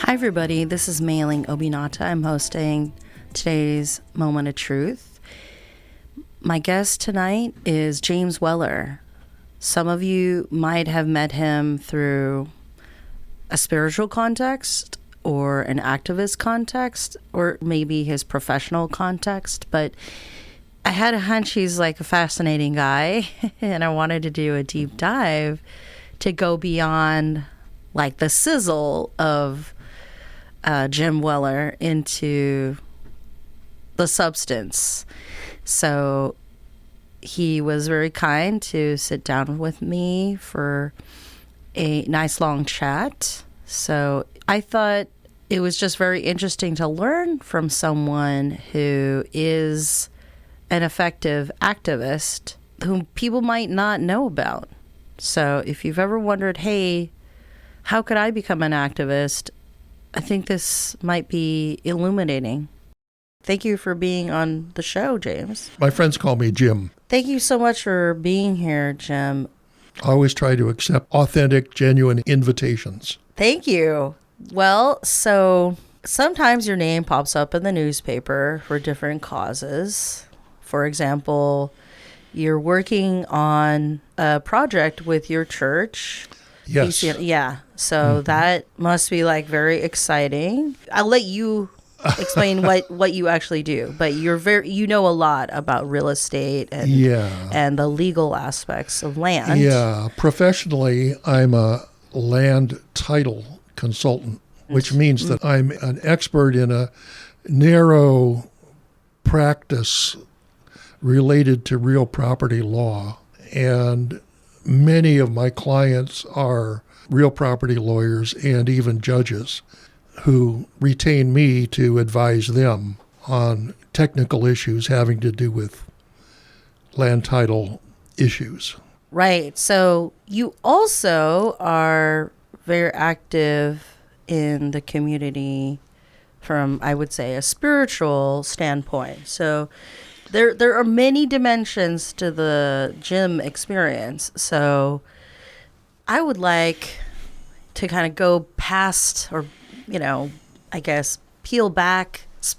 Hi, everybody. This is Meilin Obinata. I'm hosting today's Moment of Truth. My guest tonight is James Weller. Some of you might have met him through a spiritual context or an activist context or maybe his professional context, but I had a hunch he's like a fascinating guy and I wanted to do a deep dive to go beyond like the sizzle of Jim Weller into the substance. So he was very kind to sit down with me for a nice long chat. So I thought it was just very interesting to learn from someone who is an effective activist whom people might not know about. So if you've ever wondered, hey, how could I become an activist? I think this might be illuminating. Thank you for being on the show, James. My friends call me Jim. Thank you so much for being here, Jim. I always try to accept authentic, genuine invitations. Thank you. Well, so sometimes your name pops up in the newspaper for different causes. For example, you're working on a project with your church. Yes. Yeah. So that must be like very exciting. I'll let you explain what you actually do, but you know a lot about real estate and the legal aspects of land. Yeah. Professionally, I'm a land title consultant, which means that I'm an expert in a narrow practice related to real property law. And many of my clients are real property lawyers and even judges who retain me to advise them on technical issues having to do with land title issues. Right. So you also are very active in the community from, I would say, a spiritual standpoint. So there are many dimensions to the Jim experience. So I would like to kind of go past or, I guess,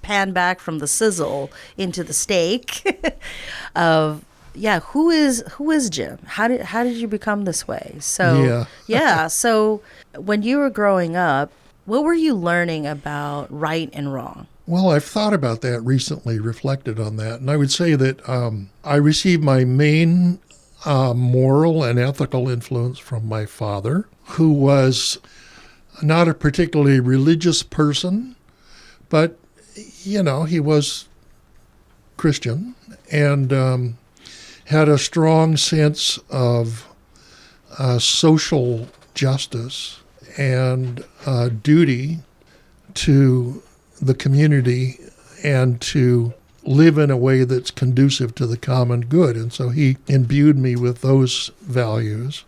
pan back from the sizzle into the steak of, who is Jim? How did you become this way? So, so when you were growing up, what were you learning about right and wrong? Well, I've thought about that recently, reflected on that, and I would say that I received my main moral and ethical influence from my father, who was not a particularly religious person, but, he was Christian and had a strong sense of social justice and duty to the community and to live in a way that's conducive to the common good. And so he imbued me with those values.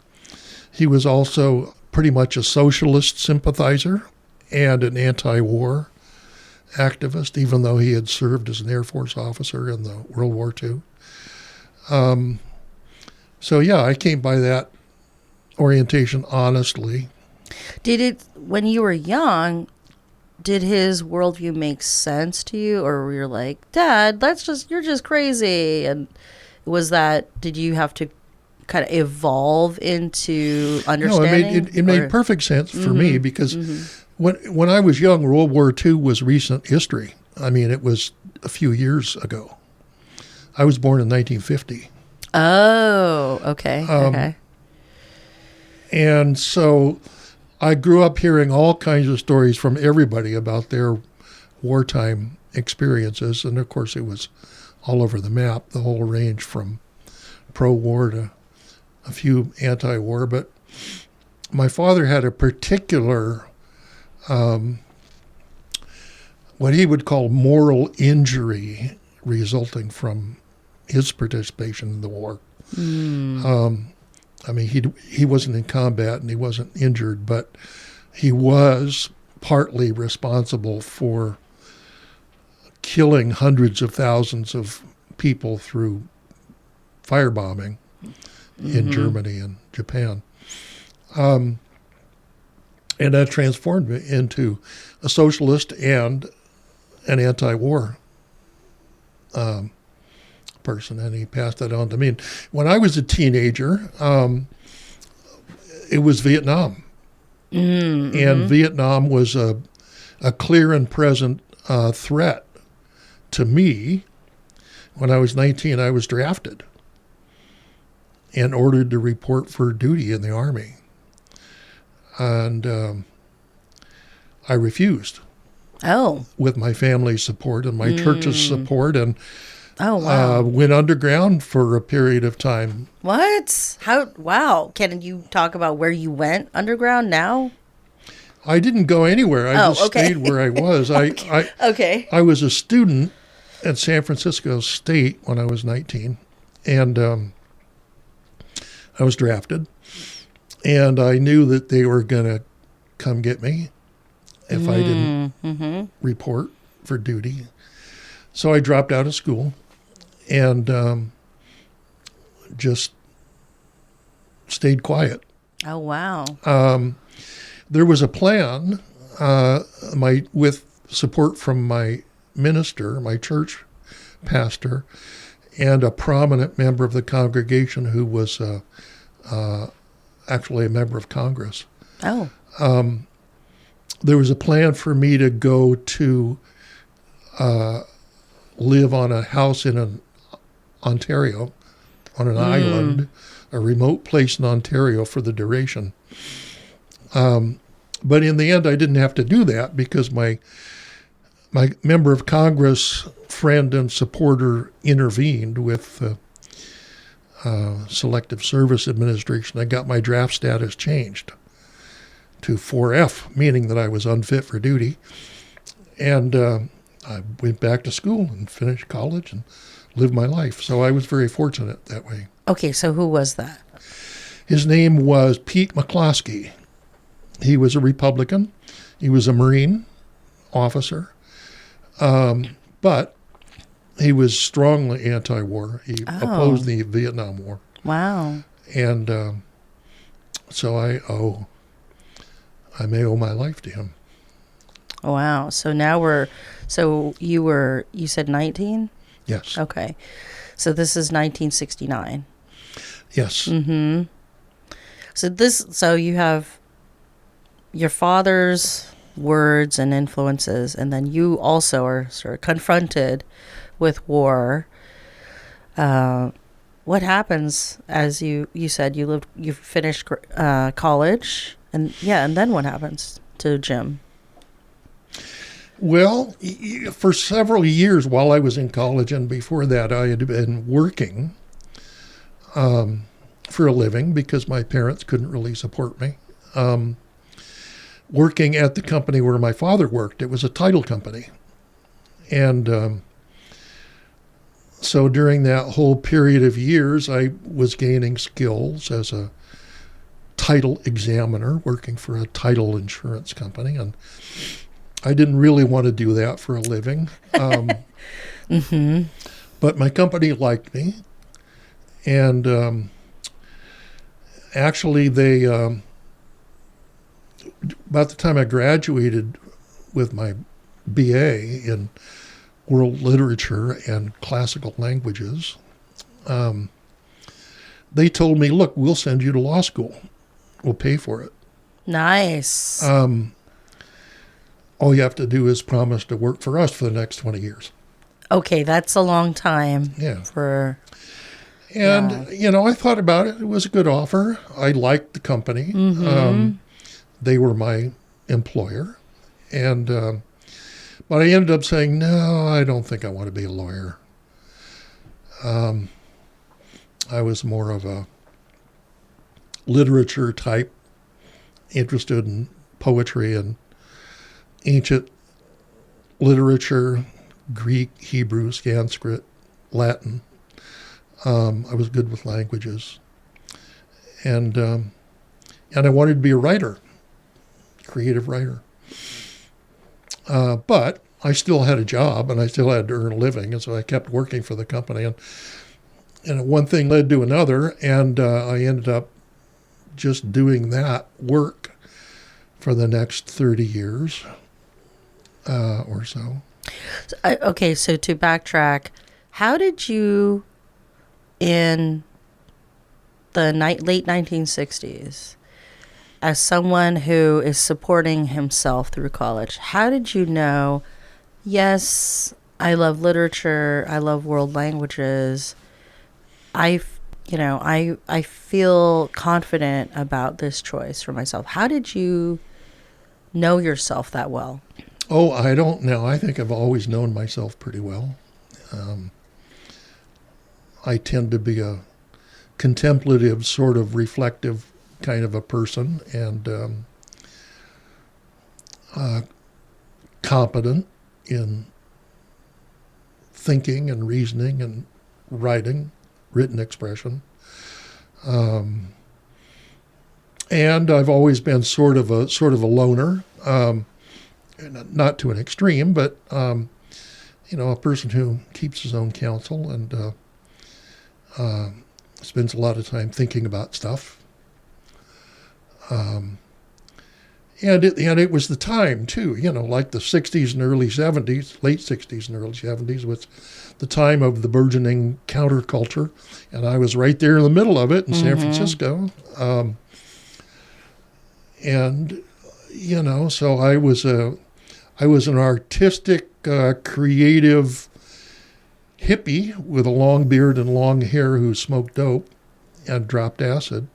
He was also pretty much a socialist sympathizer and an anti-war activist, even though he had served as an Air Force officer in the World War II. I came by that orientation honestly. When you were young, did his worldview make sense to you, or were you like, Dad, you're just crazy? And did you have to kind of evolve into understanding? No, it made perfect sense for me because when I was young, World War II was recent history. I mean, it was a few years ago. I was born in 1950. Oh, okay. Okay. And so I grew up hearing all kinds of stories from everybody about their wartime experiences. And of course, it was all over the map, the whole range from pro-war to a few anti-war. But my father had a particular, what he would call moral injury resulting from his participation in the war. He wasn't in combat and he wasn't injured, but he was partly responsible for killing hundreds of thousands of people through firebombing in Germany and Japan. And that transformed me into a socialist and an anti-war person, and he passed that on to me. And when I was a teenager, it was Vietnam. Mm-hmm. And Vietnam was a clear and present threat to me. When I was 19, I was drafted and ordered to report for duty in the Army. And I refused. Oh. With my family's support and my church's support, and Oh, wow. went underground for a period of time. What? How? Wow. Can you talk about where you went underground now? I didn't go anywhere. I just okay. stayed where I was. Okay. I was a student at San Francisco State when I was 19, and I was drafted. And I knew that they were going to come get me if I didn't report for duty. So I dropped out of school and just stayed quiet. Oh, wow. There was a plan with support from my minister, my church pastor, and a prominent member of the congregation who was actually a member of Congress. Oh. There was a plan for me to go to live on a house in Ontario, on an island, a remote place in Ontario for the duration. But in the end, I didn't have to do that because my member of Congress friend and supporter intervened with the Selective Service Administration. I got my draft status changed to 4F, meaning that I was unfit for duty. And I went back to school and finished college and lived my life. So I was very fortunate that way. Okay, so who was that? His name was Pete McCloskey. He was a Republican. He was a Marine officer. But he was strongly anti-war. He opposed the Vietnam War. Wow. And so I may owe my life to him. Wow. So now you said 19? Yes. Okay. So this is 1969. Yes. Mm-hmm. So you have your father's words and influences, and then you also are sort of confronted with war. What happens as you said you finished college, and then what happens to Jim? Well, for several years while I was in college and before that, I had been working for a living because my parents couldn't really support me. Working at the company where my father worked. It was a title company. And so during that whole period of years, I was gaining skills as a title examiner working for a title insurance company. And I didn't really want to do that for a living. But my company liked me. And actually, they, about the time I graduated with my BA in world literature and classical languages, they told me, look, we'll send you to law school. We'll pay for it. Nice. All you have to do is promise to work for us for the next 20 years. Okay, that's a long time. Yeah. And, I thought about it. It was a good offer. I liked the company. They were my employer. But I ended up saying, no, I don't think I want to be a lawyer. I was more of a literature type, interested in poetry and ancient literature, Greek, Hebrew, Sanskrit, Latin. I was good with languages. And I wanted to be a writer, creative writer. But I still had a job and I still had to earn a living. And so I kept working for the company. And one thing led to another. And I ended up just doing that work for the next 30 years or so. Okay, so to backtrack, how did you, in the late 1960s, as someone who is supporting himself through college, how did you know, yes, I love literature, I love world languages, I feel confident about this choice for myself? How did you know yourself that well? Oh, I don't know. I think I've always known myself pretty well. I tend to be a contemplative, sort of reflective kind of a person, and competent in thinking and reasoning and written expression. And I've always been sort of a loner, not to an extreme, but a person who keeps his own counsel and spends a lot of time thinking about stuff. And it was the time too, like the 60s and early 70s, late 60s and early 70s was the time of the burgeoning counterculture, and I was right there in the middle of it in San Francisco. So I was an artistic, creative hippie with a long beard and long hair who smoked dope and dropped acid,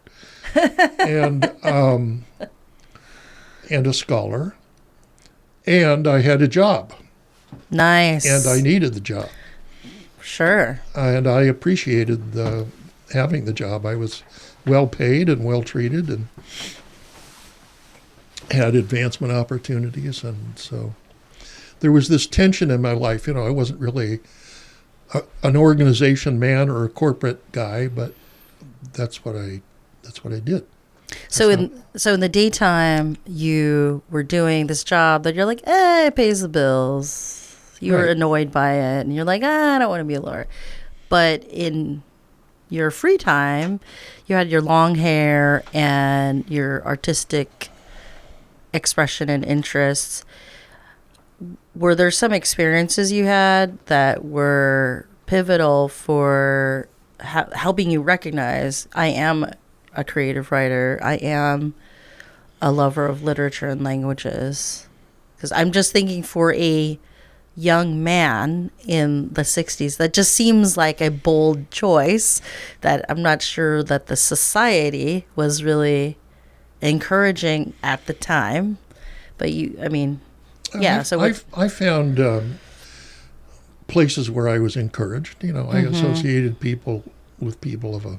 and a scholar, and I had a job. Nice. And I needed the job. Sure. And I appreciated having the job. I was well paid and well treated and had advancement opportunities. And so there was this tension in my life. I wasn't really an organization man or a corporate guy, but that's what I did. So in the daytime, you were doing this job that you're like, it pays the bills. You were annoyed by it, and you're like, I don't want to be a lawyer. But in your free time, you had your long hair and your artistic expression and interests. Were there some experiences you had that were pivotal for helping you recognize, I am a creative writer, I am a lover of literature and languages? Because I'm just thinking, for a young man in the 60s, that just seems like a bold choice that I'm not sure that the society was really encouraging at the time. But I found places where I was encouraged. I associated with people of a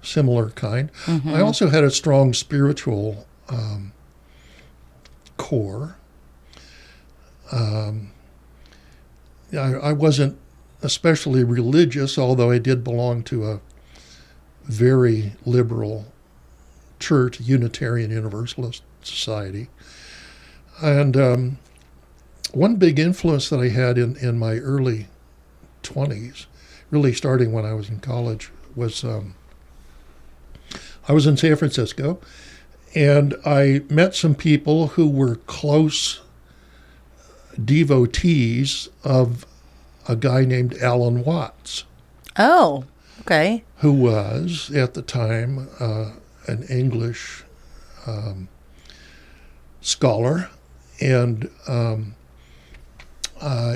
similar kind. I also had a strong spiritual core. I wasn't especially religious, although I did belong to a very liberal church, Unitarian Universalist Society. And one big influence that I had in my early 20s, really starting when I was in college, was I was in San Francisco, and I met some people who were close devotees of a guy named Alan Watts. Oh, okay. Who was, at the time, an English scholar and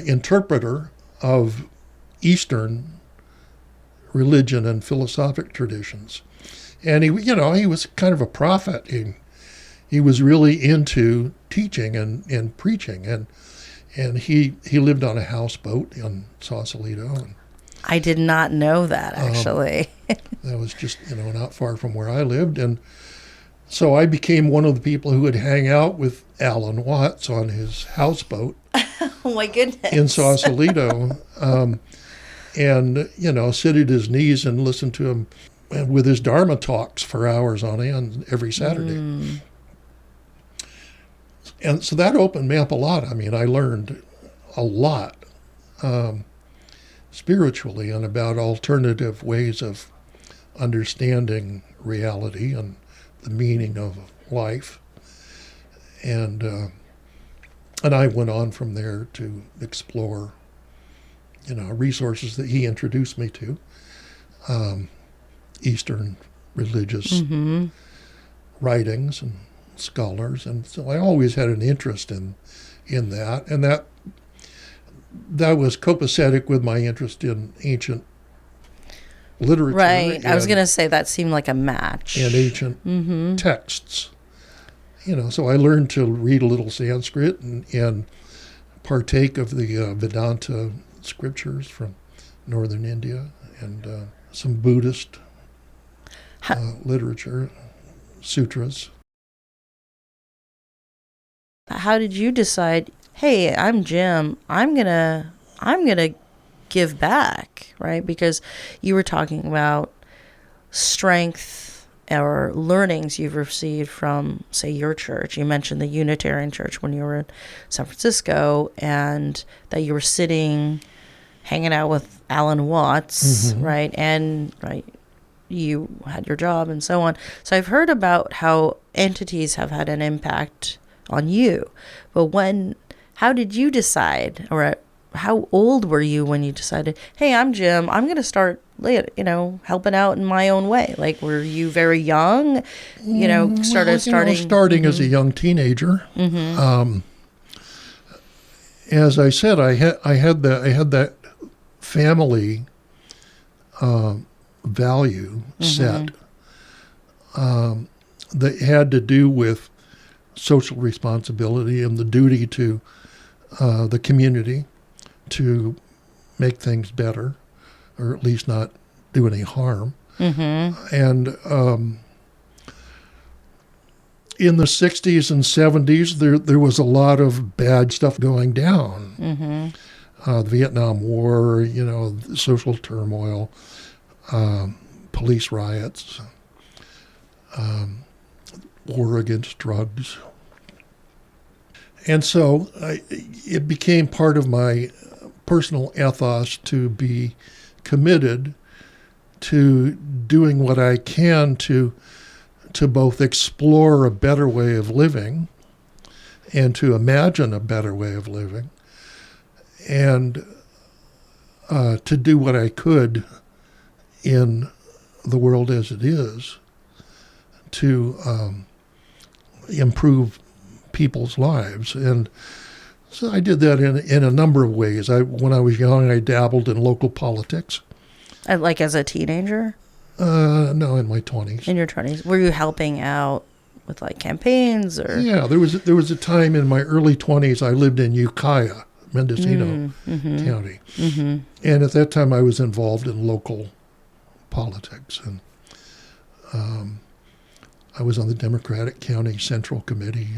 interpreter of Eastern religion and philosophic traditions. And he was kind of a prophet. He was really into teaching and preaching, and he lived on a houseboat in Sausalito. And, I did not know that, actually. that was just not far from where I lived, and so I became one of the people who would hang out with Alan Watts on his houseboat. Oh my goodness! In Sausalito, and sit at his knees and listen to him with his Dharma talks for hours on end every Saturday. And so that opened me up a lot. I mean, I learned a lot spiritually and about alternative ways of understanding reality and the meaning of life. And I went on from there to explore, resources that he introduced me to, Eastern religious writings and scholars, and so I always had an interest in that, and that was copacetic with my interest in ancient literature. Right. I was going to say that seemed like a match. And ancient texts. So I learned to read a little Sanskrit and partake of the Vedanta scriptures from northern India and some Buddhist literature, sutras. How did you decide, hey, I'm Jim, I'm gonna give back, right? Because you were talking about strength or learnings you've received from, say, your church. You mentioned the Unitarian Church when you were in San Francisco, and that you were hanging out with Alan Watts, right? And you had your job and so on. So I've heard about how entities have had an impact on you. But how did you decide, or how old were you when you decided, hey, I'm Jim, I'm going to start, helping out in my own way? Like, were you very young, starting as a young teenager. As I said, I had that family value set that had to do with social responsibility and the duty to the community to make things better, or at least not do any harm. And in the 60s and 70s, there was a lot of bad stuff going down. The Vietnam War, social turmoil, police riots, war against drugs. And so it became part of my personal ethos to be committed to doing what I can to both explore a better way of living and to imagine a better way of living, and to do what I could in the world as it is to improve people's lives. And so I did that in a number of ways. When I was young, I dabbled in local politics. Like as a teenager? No, in my 20s. In your 20s. Were you helping out with like campaigns or? Yeah, there was a time in my early 20s I lived in Ukiah, Mendocino County. And at that time I was involved in local politics. And I was on the Democratic County Central Committee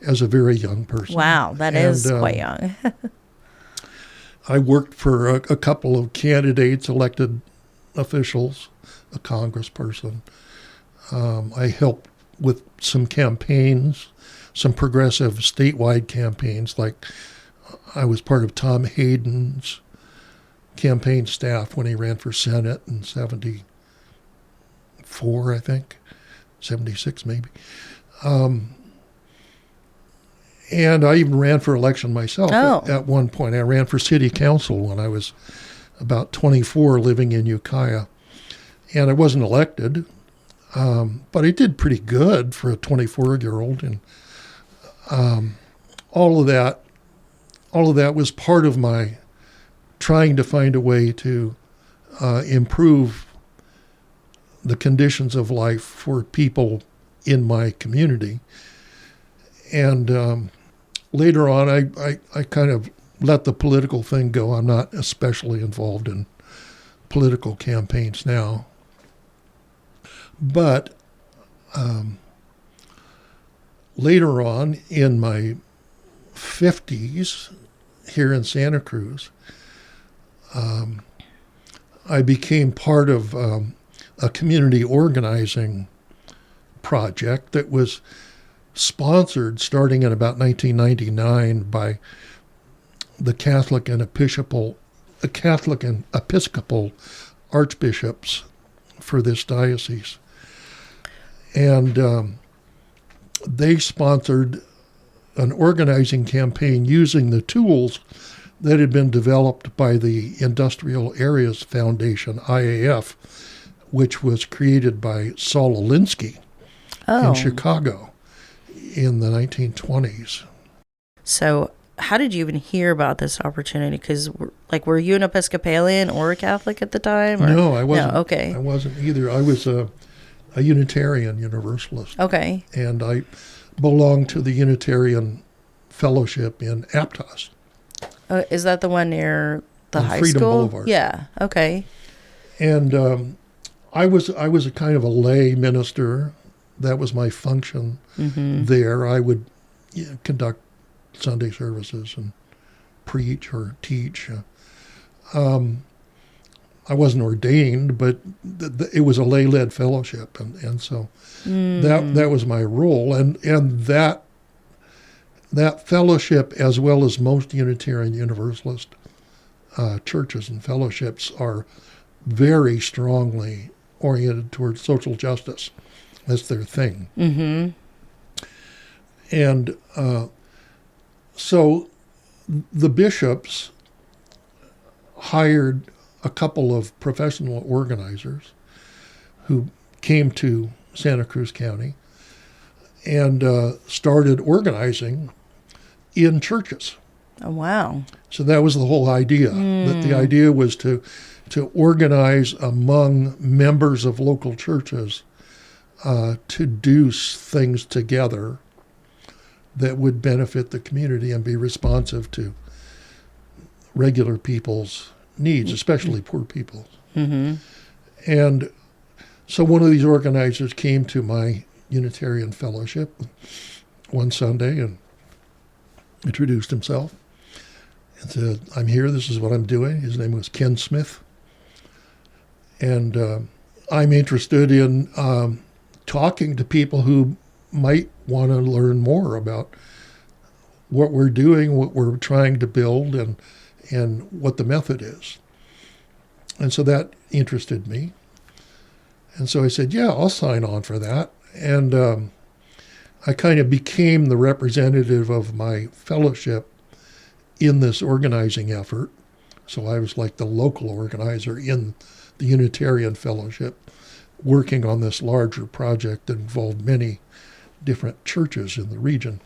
as a very young person. Wow, that is quite young. I worked for a couple of candidates, elected officials, a congressperson. I helped with some campaigns, some progressive statewide campaigns, like I was part of Tom Hayden's campaign staff when he ran for Senate in 74, I think, 76 maybe. And I even ran for election myself at one point. I ran for city council when I was about 24, living in Ukiah. And I wasn't elected, but I did pretty good for a 24-year-old. And all of that was part of my trying to find a way to improve the conditions of life for people in my community. And later on, I kind of let the political thing go. I'm not especially involved in political campaigns now. But later on, in my 50s, here in Santa Cruz, I became part of a community organizing project that was sponsored starting in about 1999 by the Catholic and Episcopal archbishops for this diocese. And they sponsored an organizing campaign using the tools that had been developed by the Industrial Areas Foundation, IAF, which was created by Saul Alinsky in Chicago in the 1920s. So how did you even hear about this opportunity? Because, were you an Episcopalian or a Catholic at the time? Or? No, I wasn't. No, okay. I wasn't either. I was a Unitarian Universalist. Okay. And I belonged to the Unitarian Fellowship in Aptos. Is that the one near the on high Freedom school? Boulevard. Yeah. Okay. And I was a kind of a lay minister. That was my function there. I would conduct Sunday services and preach or teach. I wasn't ordained, but it was a lay-led fellowship, and so that was my role. And that fellowship, as well as most Unitarian Universalist churches and fellowships, are very strongly oriented towards social justice. That's their thing. Mm-hmm. And so the bishops hired a couple of professional organizers who came to Santa Cruz County and started organizing in churches. Oh, wow. So that was the whole idea. That the idea was to organize among members of local churches to do things together that would benefit the community and be responsive to regular people's needs, especially poor people's. Mm-hmm. And so one of these organizers came to my Unitarian Fellowship one Sunday and introduced himself and said, "I'm here, this is what I'm doing." His name was Ken Smith. And I'm interested in talking to people who might want to learn more about what we're doing, what we're trying to build, and what the method is. And so that interested me. And so I said, yeah, I'll sign on for that. And I kind of became the representative of my fellowship in this organizing effort. So I was like the local organizer in the Unitarian Fellowship, working on this larger project that involved many different churches in the region.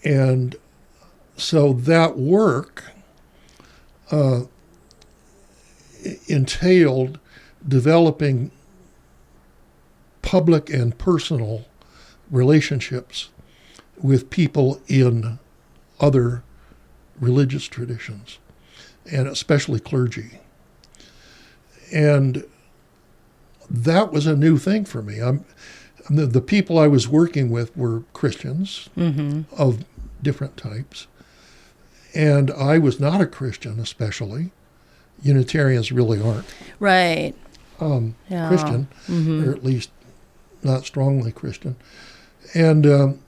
And so that work entailed developing public and personal relationships with people in other religious traditions, and especially clergy. And that was a new thing for me. The people I was working with were Christians of different types. And I was not a Christian, especially. Unitarians really aren't. Right. Christian, or at least not strongly Christian. And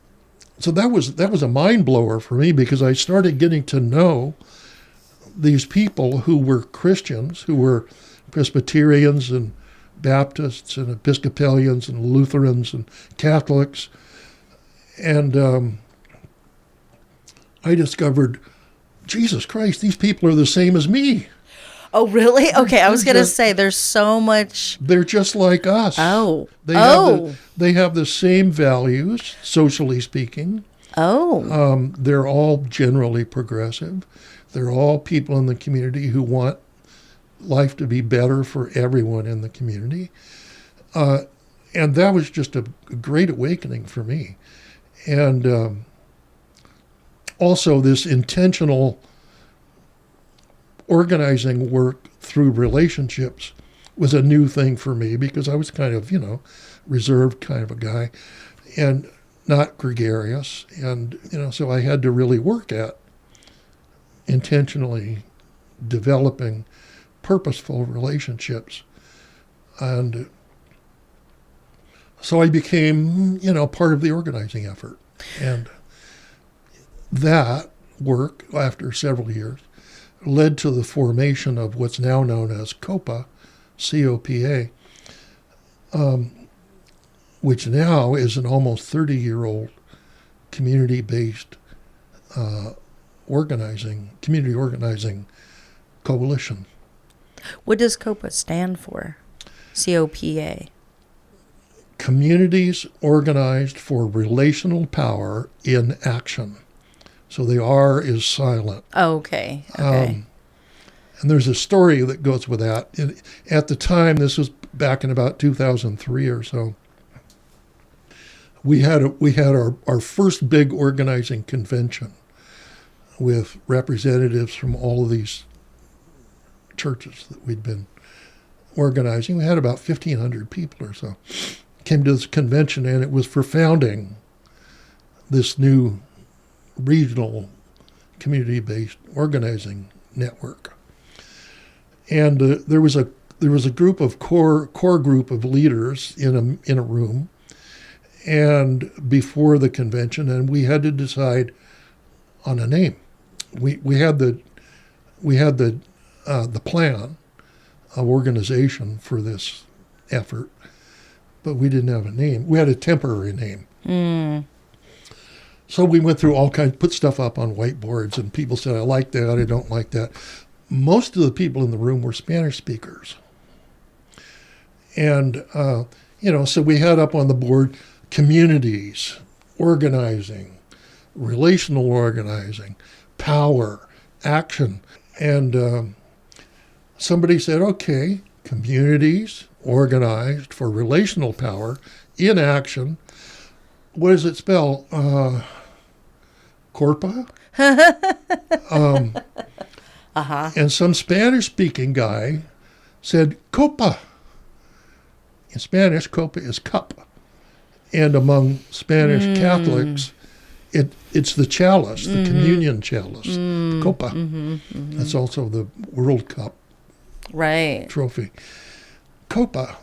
so that was a mind blower for me, because I started getting to know these people who were Christians, who were Presbyterians and Baptists and Episcopalians and Lutherans and Catholics. And I discovered, Jesus Christ, these people are the same as me. Oh, really? Okay, I was going to say there's so much. They're just like us. Oh. They have the same values, socially speaking. Oh. They're all generally progressive. They're all people in the community who want life to be better for everyone in the community. And that was just a great awakening for me. And also this intentional organizing work through relationships was a new thing for me, because I was kind of, reserved kind of a guy and not gregarious. And, so I had to really work at intentionally developing purposeful relationships. And so I became, part of the organizing effort. And that work, after several years, led to the formation of what's now known as COPA, C-O-P-A, which now is an almost 30-year-old community-based community organizing coalition. What does COPA stand for? COPA. Communities organized for relational power in action. So the R is silent. Oh, okay. Okay. And there's a story that goes with that. At the time, this was back in about 2003 or so, we had our first big organizing convention with representatives from all of these churches that we'd been organizing. We had about 1,500 people or so. Came to this convention, and it was for founding this new regional community-based organizing network. And there was a group of core group of leaders in a room, and before the convention, and we had to decide on a name. We had the plan of organization for this effort, but we didn't have a name. We had a temporary name. So we went through all kinds, put stuff up on whiteboards, and people said, I like that, I don't like that. Most of the people in the room were Spanish speakers. And, so we had up on the board communities, organizing, relational organizing, power, action. And somebody said, okay, communities organized for relational power in action. What does it spell? Corpa? And some Spanish-speaking guy said, copa. In Spanish, copa is cup. And among Spanish Catholics, it's the chalice, the communion chalice, copa. That's also the World Cup trophy. Copa.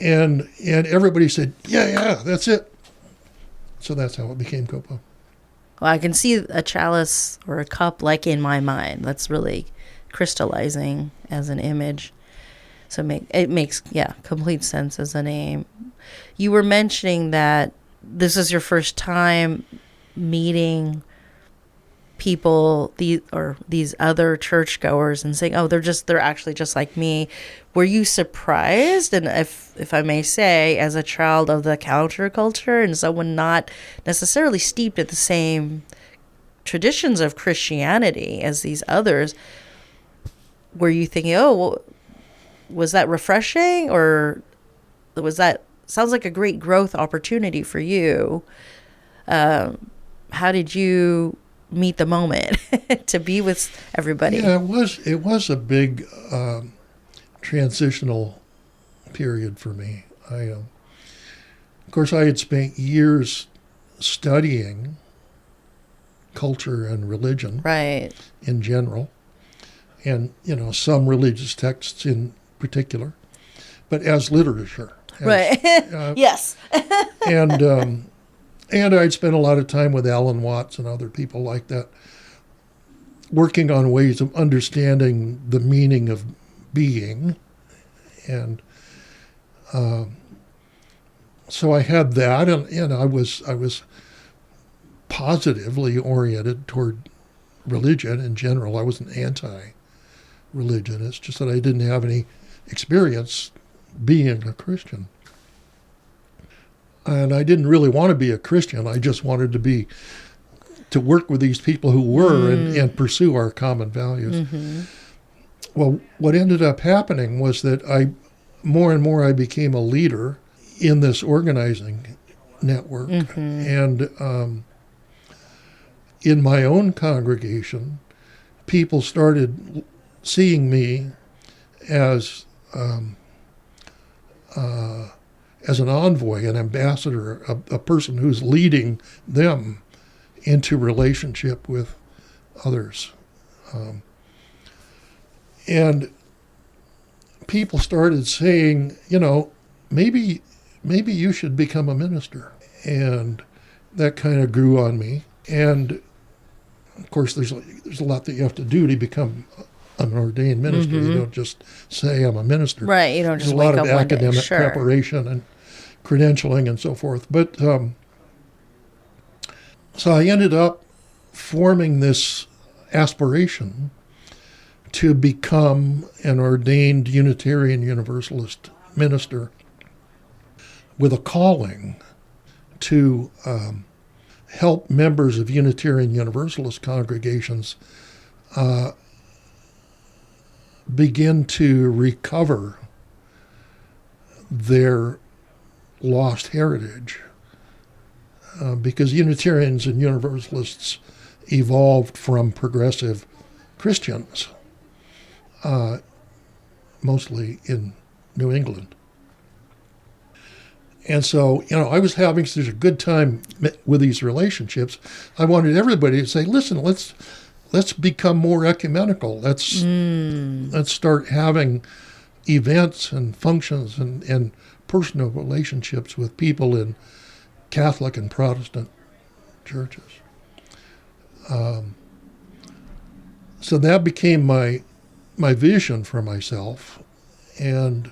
And everybody said, yeah, that's it. So that's how it became copa. Well, I can see a chalice or a cup like in my mind. That's really crystallizing as an image. So it makes complete sense as a name. You were mentioning that this is your first time meeting people, these other churchgoers, and saying, "Oh, they're actually just like me." Were you surprised? And if I may say, as a child of the counterculture and someone not necessarily steeped in the same traditions of Christianity as these others, were you thinking, "Oh, well, was that refreshing, or was that sounds like a great growth opportunity for you?" How did you meet the moment to be with everybody? Yeah, it was a big transitional period for me. Of course, I had spent years studying culture and religion, in general, and some religious texts in particular, but as literature. Yes. And I'd spent a lot of time with Alan Watts and other people like that, working on ways of understanding the meaning of being. And so I had that, and I was positively oriented toward religion in general. I wasn't anti-religion. It's just that I didn't have any experience being a Christian. And I didn't really want to be a Christian. I just wanted to work with these people who were and pursue our common values. Well, what ended up happening was that more and more I became a leader in this organizing network. And in my own congregation, people started seeing me as an envoy, an ambassador, a person who's leading them into relationship with others. And people started saying, maybe you should become a minister. And that kind of grew on me. And of course, there's a lot that you have to do to become an ordained minister. You don't just say I'm a minister. Right, you don't just wake up one day. There's a lot of academic Sure. preparation and credentialing and so forth. But So I ended up forming this aspiration to become an ordained Unitarian Universalist minister with a calling to help members of Unitarian Universalist congregations begin to recover their lost heritage. Because Unitarians and Universalists evolved from progressive Christians, mostly in New England. And so, I was having such a good time with these relationships. I wanted everybody to say, listen, let's become more ecumenical. Let's start having events and functions and personal relationships with people in Catholic and Protestant churches. So that became my vision for myself. And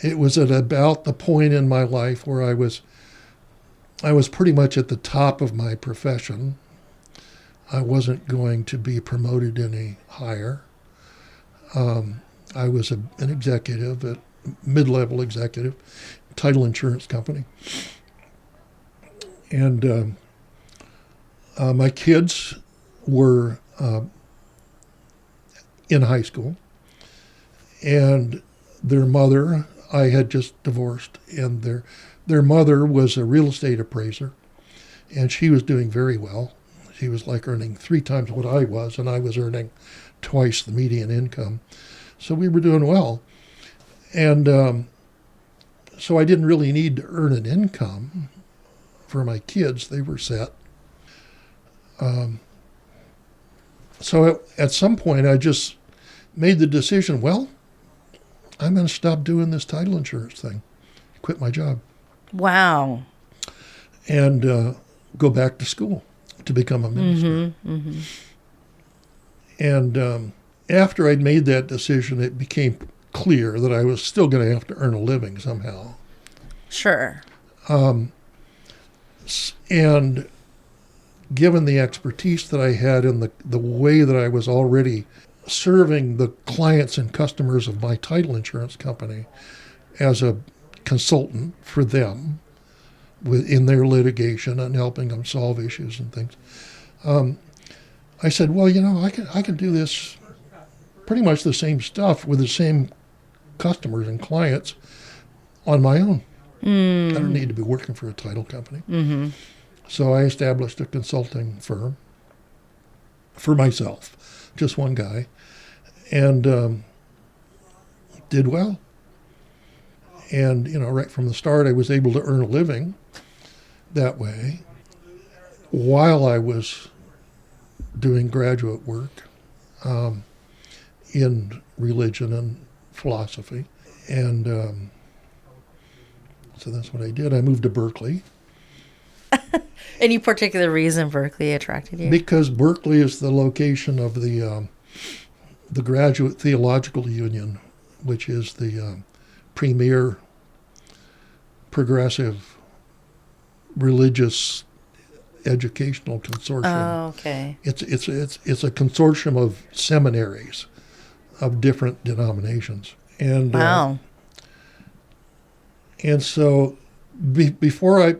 it was at about the point in my life where I was pretty much at the top of my profession. I wasn't going to be promoted any higher. I was an executive, a mid-level executive, title insurance company. And my kids were in high school, and their mother, I had just divorced, and their mother was a real estate appraiser, and she was doing very well. She was like earning 3 times what I was, and I was earning twice the median income. So we were doing well. And so I didn't really need to earn an income for my kids. They were set. So at some point, I just made the decision, well, I'm going to stop doing this title insurance thing, quit my job. Wow. And go back to school to become a minister. And after I'd made that decision, it became clear that I was still going to have to earn a living somehow. Sure. And given the expertise that I had in the way that I was already serving the clients and customers of my title insurance company as a consultant for them in their litigation and helping them solve issues and things, I said, well, I can do this pretty much the same stuff with the same customers and clients on my own. I don't need to be working for a title company. So I established a consulting firm for myself, just one guy, and did well. And, right from the start, I was able to earn a living that way while I was doing graduate work in religion and philosophy. And so that's what I did. I moved to Berkeley. Any particular reason Berkeley attracted you? Because Berkeley is the location of the Graduate Theological Union, which is the premier progressive religious educational consortium. Oh, okay. It's a consortium of seminaries of different denominations. And Wow. And so before I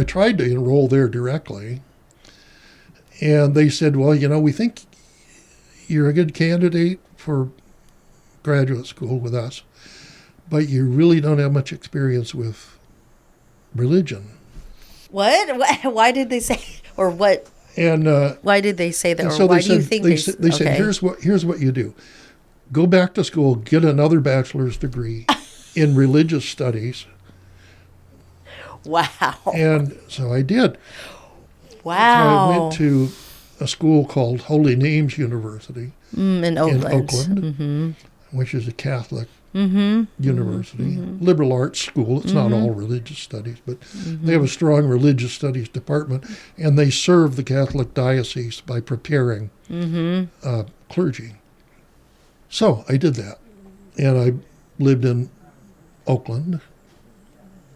tried to enroll there directly, and they said, well, we think you're a good candidate for graduate school with us, but you really don't have much experience with religion. What? Why did they say, or what? And why did they say that? and Or so why they do you said, think they said, okay. here's what you do. Go back to school, get another bachelor's degree in religious studies. Wow. And so I did. Wow. So I went to a school called Holy Names University in Oakland, which is a Catholic university, liberal arts school. It's not all religious studies, but they have a strong religious studies department, and they serve the Catholic diocese by preparing clergy. So I did that, and I lived in Oakland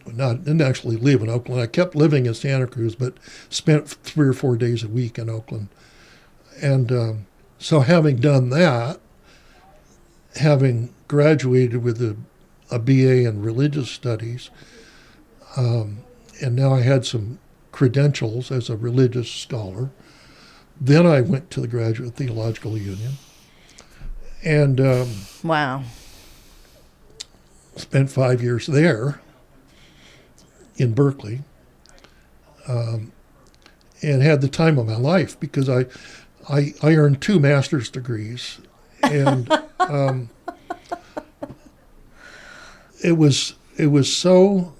didn't actually live in Oakland. I kept living in Santa Cruz, but spent 3 or 4 days a week in Oakland. And so having done that, having graduated with a BA in religious studies, and now I had some credentials as a religious scholar. Then I went to the Graduate Theological Union and Wow. spent 5 years there in Berkeley, and had the time of my life because I earned 2 master's degrees, and it was so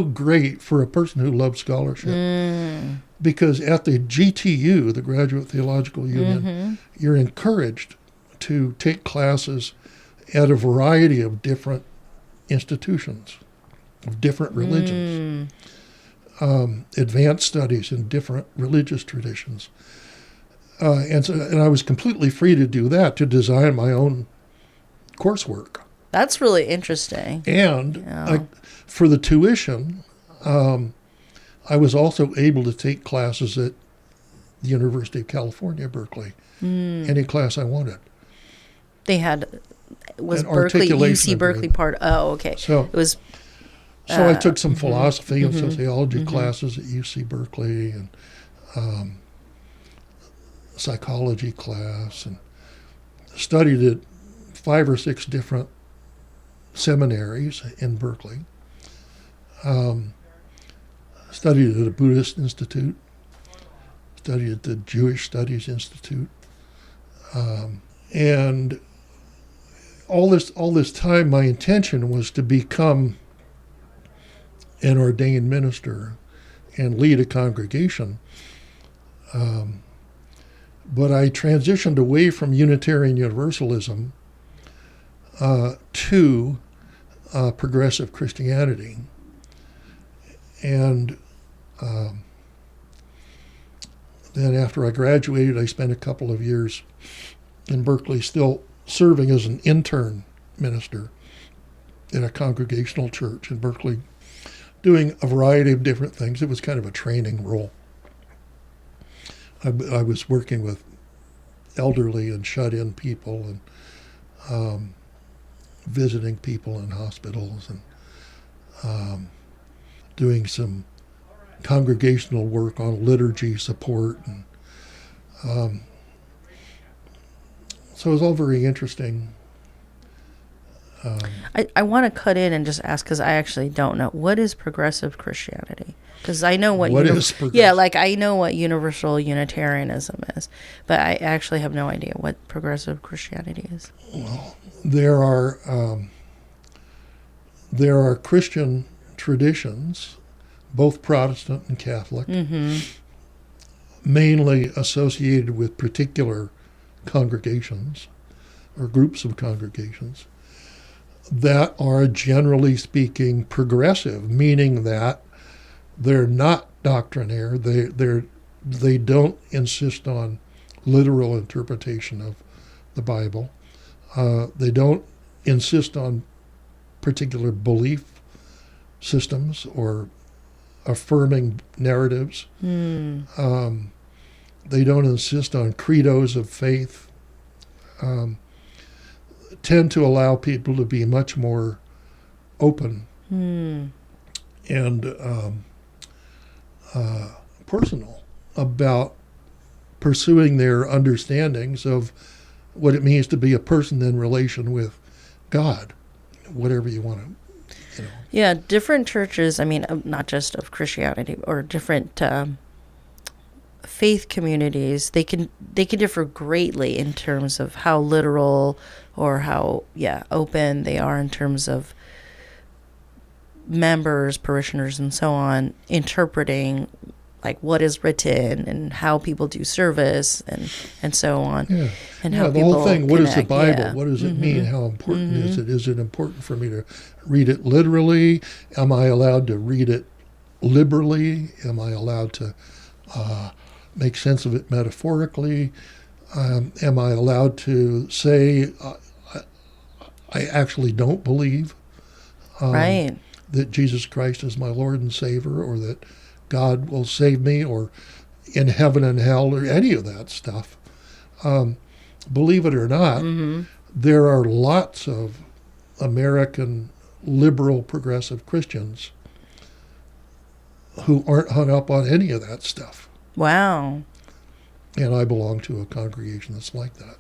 great for a person who loved scholarship, because at the GTU, the Graduate Theological Union, you're encouraged to take classes at a variety of different institutions, of different religions, advanced studies in different religious traditions. And I was completely free to do that, to design my own coursework. That's really interesting. And for the tuition, I was also able to take classes at the University of California, Berkeley, any class I wanted. They had, was And Berkeley, articulation UC Berkeley part, oh, okay. So It was, I took some philosophy and sociology classes at UC Berkeley, and psychology class, and studied at 5 or 6 different seminaries in Berkeley. Studied at a Buddhist institute, studied at the Jewish Studies Institute, and all this time, my intention was to become an ordained minister and lead a congregation. But I transitioned away from Unitarian Universalism to progressive Christianity. And then after I graduated, I spent a couple of years in Berkeley still serving as an intern minister in a congregational church in Berkeley, doing a variety of different things. It was kind of a training role. I was working with elderly and shut-in people, and visiting people in hospitals, and doing some congregational work on liturgy support. And so it was all very interesting. I want to cut in and just ask, because I actually don't know. What is progressive Christianity? Because I know what is progressive? Yeah, like I know what universal Unitarianism is, but I actually have no idea what progressive Christianity is. Well, there are Christian traditions, both Protestant and Catholic, mainly associated with particular congregations or groups of congregations, that are, generally speaking, progressive, meaning that they're not doctrinaire. They don't insist on literal interpretation of the Bible. They don't insist on particular belief systems or affirming narratives. They don't insist on credos of faith. Tend to allow people to be much more open and personal about pursuing their understandings of what it means to be a person in relation with God, whatever you want to, Yeah, different churches, I mean, not just of Christianity, or different faith communities, they can differ greatly in terms of how literal or how open they are in terms of members, parishioners, and so on, interpreting like what is written and how people do service and so on. Yeah. And how the people whole thing, what is the Bible? Yeah. What does it mean? How important is it? Is it important for me to read it literally? Am I allowed to read it liberally? Am I allowed to make sense of it metaphorically? Am I allowed to say, I actually don't believe? Right. that Jesus Christ is my Lord and Savior, or that God will save me, or in heaven and hell, or any of that stuff. Believe it or not, there are lots of American liberal progressive Christians who aren't hung up on any of that stuff. Wow. And I belong to a congregation that's like that.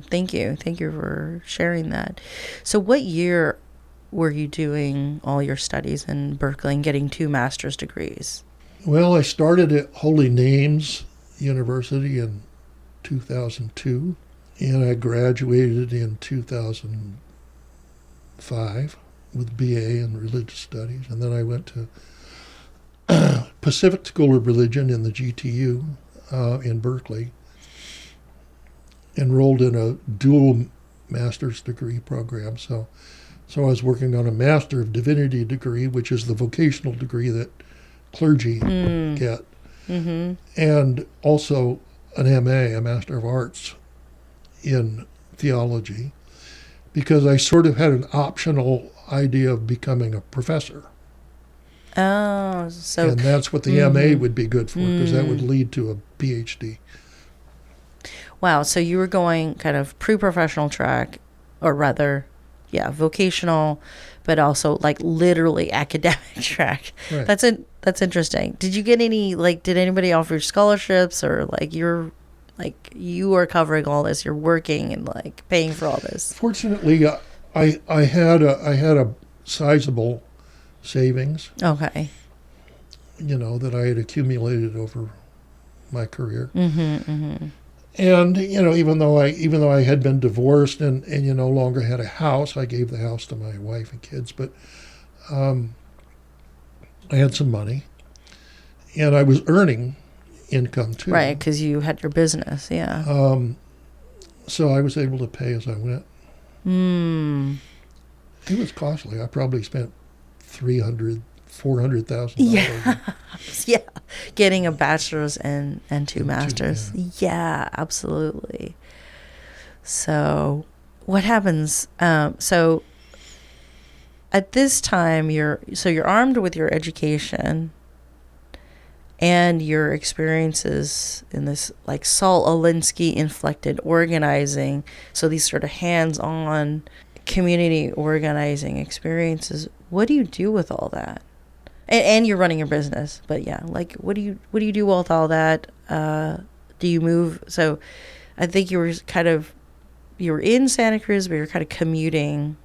Thank you. Thank you for sharing that. So what year were you doing all your studies in Berkeley and getting 2 master's degrees? Well, I started at Holy Names University in 2002, and I graduated in 2005 with BA in Religious Studies. And then I went to Pacific School of Religion in the GTU in Berkeley, enrolled in a dual master's degree program. So I was working on a Master of Divinity degree, which is the vocational degree that clergy get, and also an MA, a Master of Arts in theology, because I sort of had an optional idea of becoming a professor. Oh, so... And that's what the MA would be good for, because that would lead to a PhD. Wow, so you were going kind of pre-professional track, or rather, vocational, but also like literally academic track. Right. That's interesting. Did you get any, did anybody offer you scholarships, or you are covering all this, you're working and paying for all this? Fortunately, I had a sizable savings. Okay. That I had accumulated over my career. And even though I had been divorced and no longer had a house, I gave the house to my wife and kids. But I had some money, and I was earning income too. Right, because you had your business, yeah. So I was able to pay as I went. It was costly. I probably spent $400,000. Yeah, getting a bachelor's and 2 masters. Yeah, absolutely. So what happens? So at this time, you're armed with your education and your experiences in this Saul Alinsky inflected organizing. So these sort of hands-on community organizing experiences. What do you do with all that? And you're running your business, but what do you do with all that? Do you move? So I think you were in Santa Cruz, but you're kind of commuting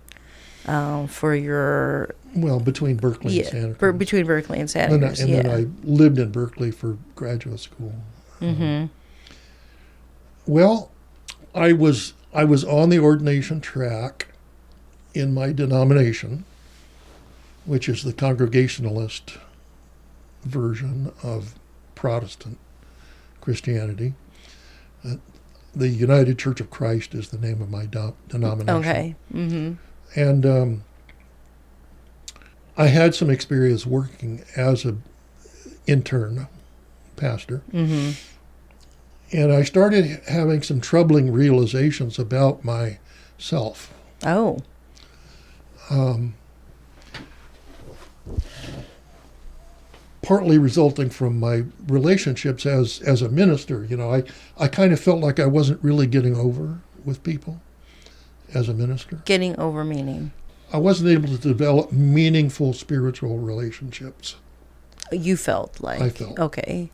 for your... Well, between Berkeley and Santa Cruz. Between Berkeley and Santa Cruz, and then I lived in Berkeley for graduate school. Well, I was on the ordination track in my denomination, which is the Congregationalist version of Protestant Christianity. The United Church of Christ is the name of my denomination. Okay. And I had some experience working as an intern pastor. And I started having some troubling realizations about myself. Oh. Partly resulting from my relationships as a minister. I kind of felt like I wasn't really getting over with people as a minister. Getting over meaning? I wasn't able to develop meaningful spiritual relationships. You felt like? I felt. Okay.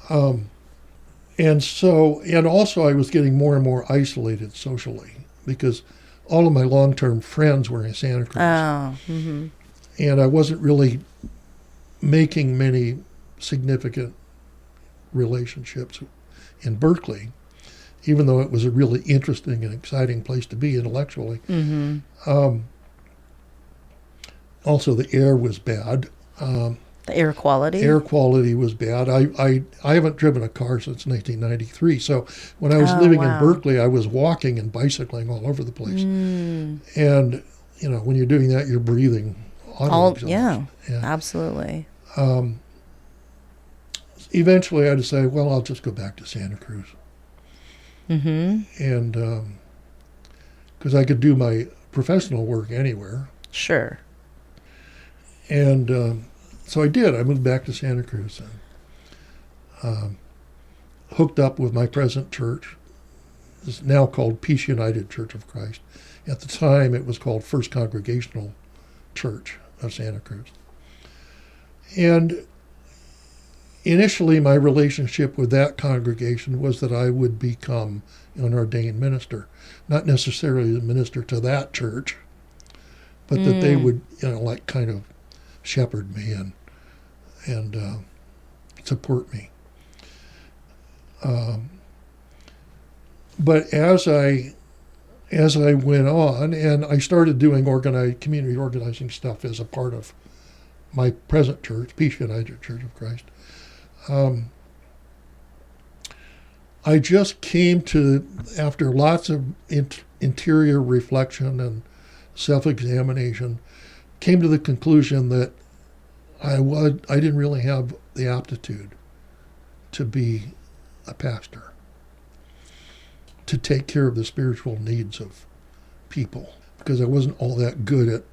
And also I was getting more and more isolated socially, because all of my long-term friends were in Santa Cruz. Oh. And I wasn't really making many significant relationships in Berkeley, even though it was a really interesting and exciting place to be intellectually. Also, the air was bad. The air quality? Air quality was bad. I haven't driven a car since 1993. So when I was living in Berkeley, I was walking and bicycling all over the place. And, when you're doing that, you're breathing auto exhaust. Yeah, absolutely. Eventually, I decided, well, I'll just go back to Santa Cruz. And because I could do my professional work anywhere. Sure. And so I did. I moved back to Santa Cruz and hooked up with my present church. It's now called Peace United Church of Christ. At the time, it was called First Congregational Church of Santa Cruz. And initially, my relationship with that congregation was that I would become an ordained minister, not necessarily the minister to that church, but that they would, like kind of shepherd me and support me. But as I went on, and I started doing community organizing stuff as a part of my present church, Peace United Church of Christ, I just came to, after lots of interior reflection and self-examination, came to the conclusion that I didn't really have the aptitude to be a pastor, to take care of the spiritual needs of people, because I wasn't all that good at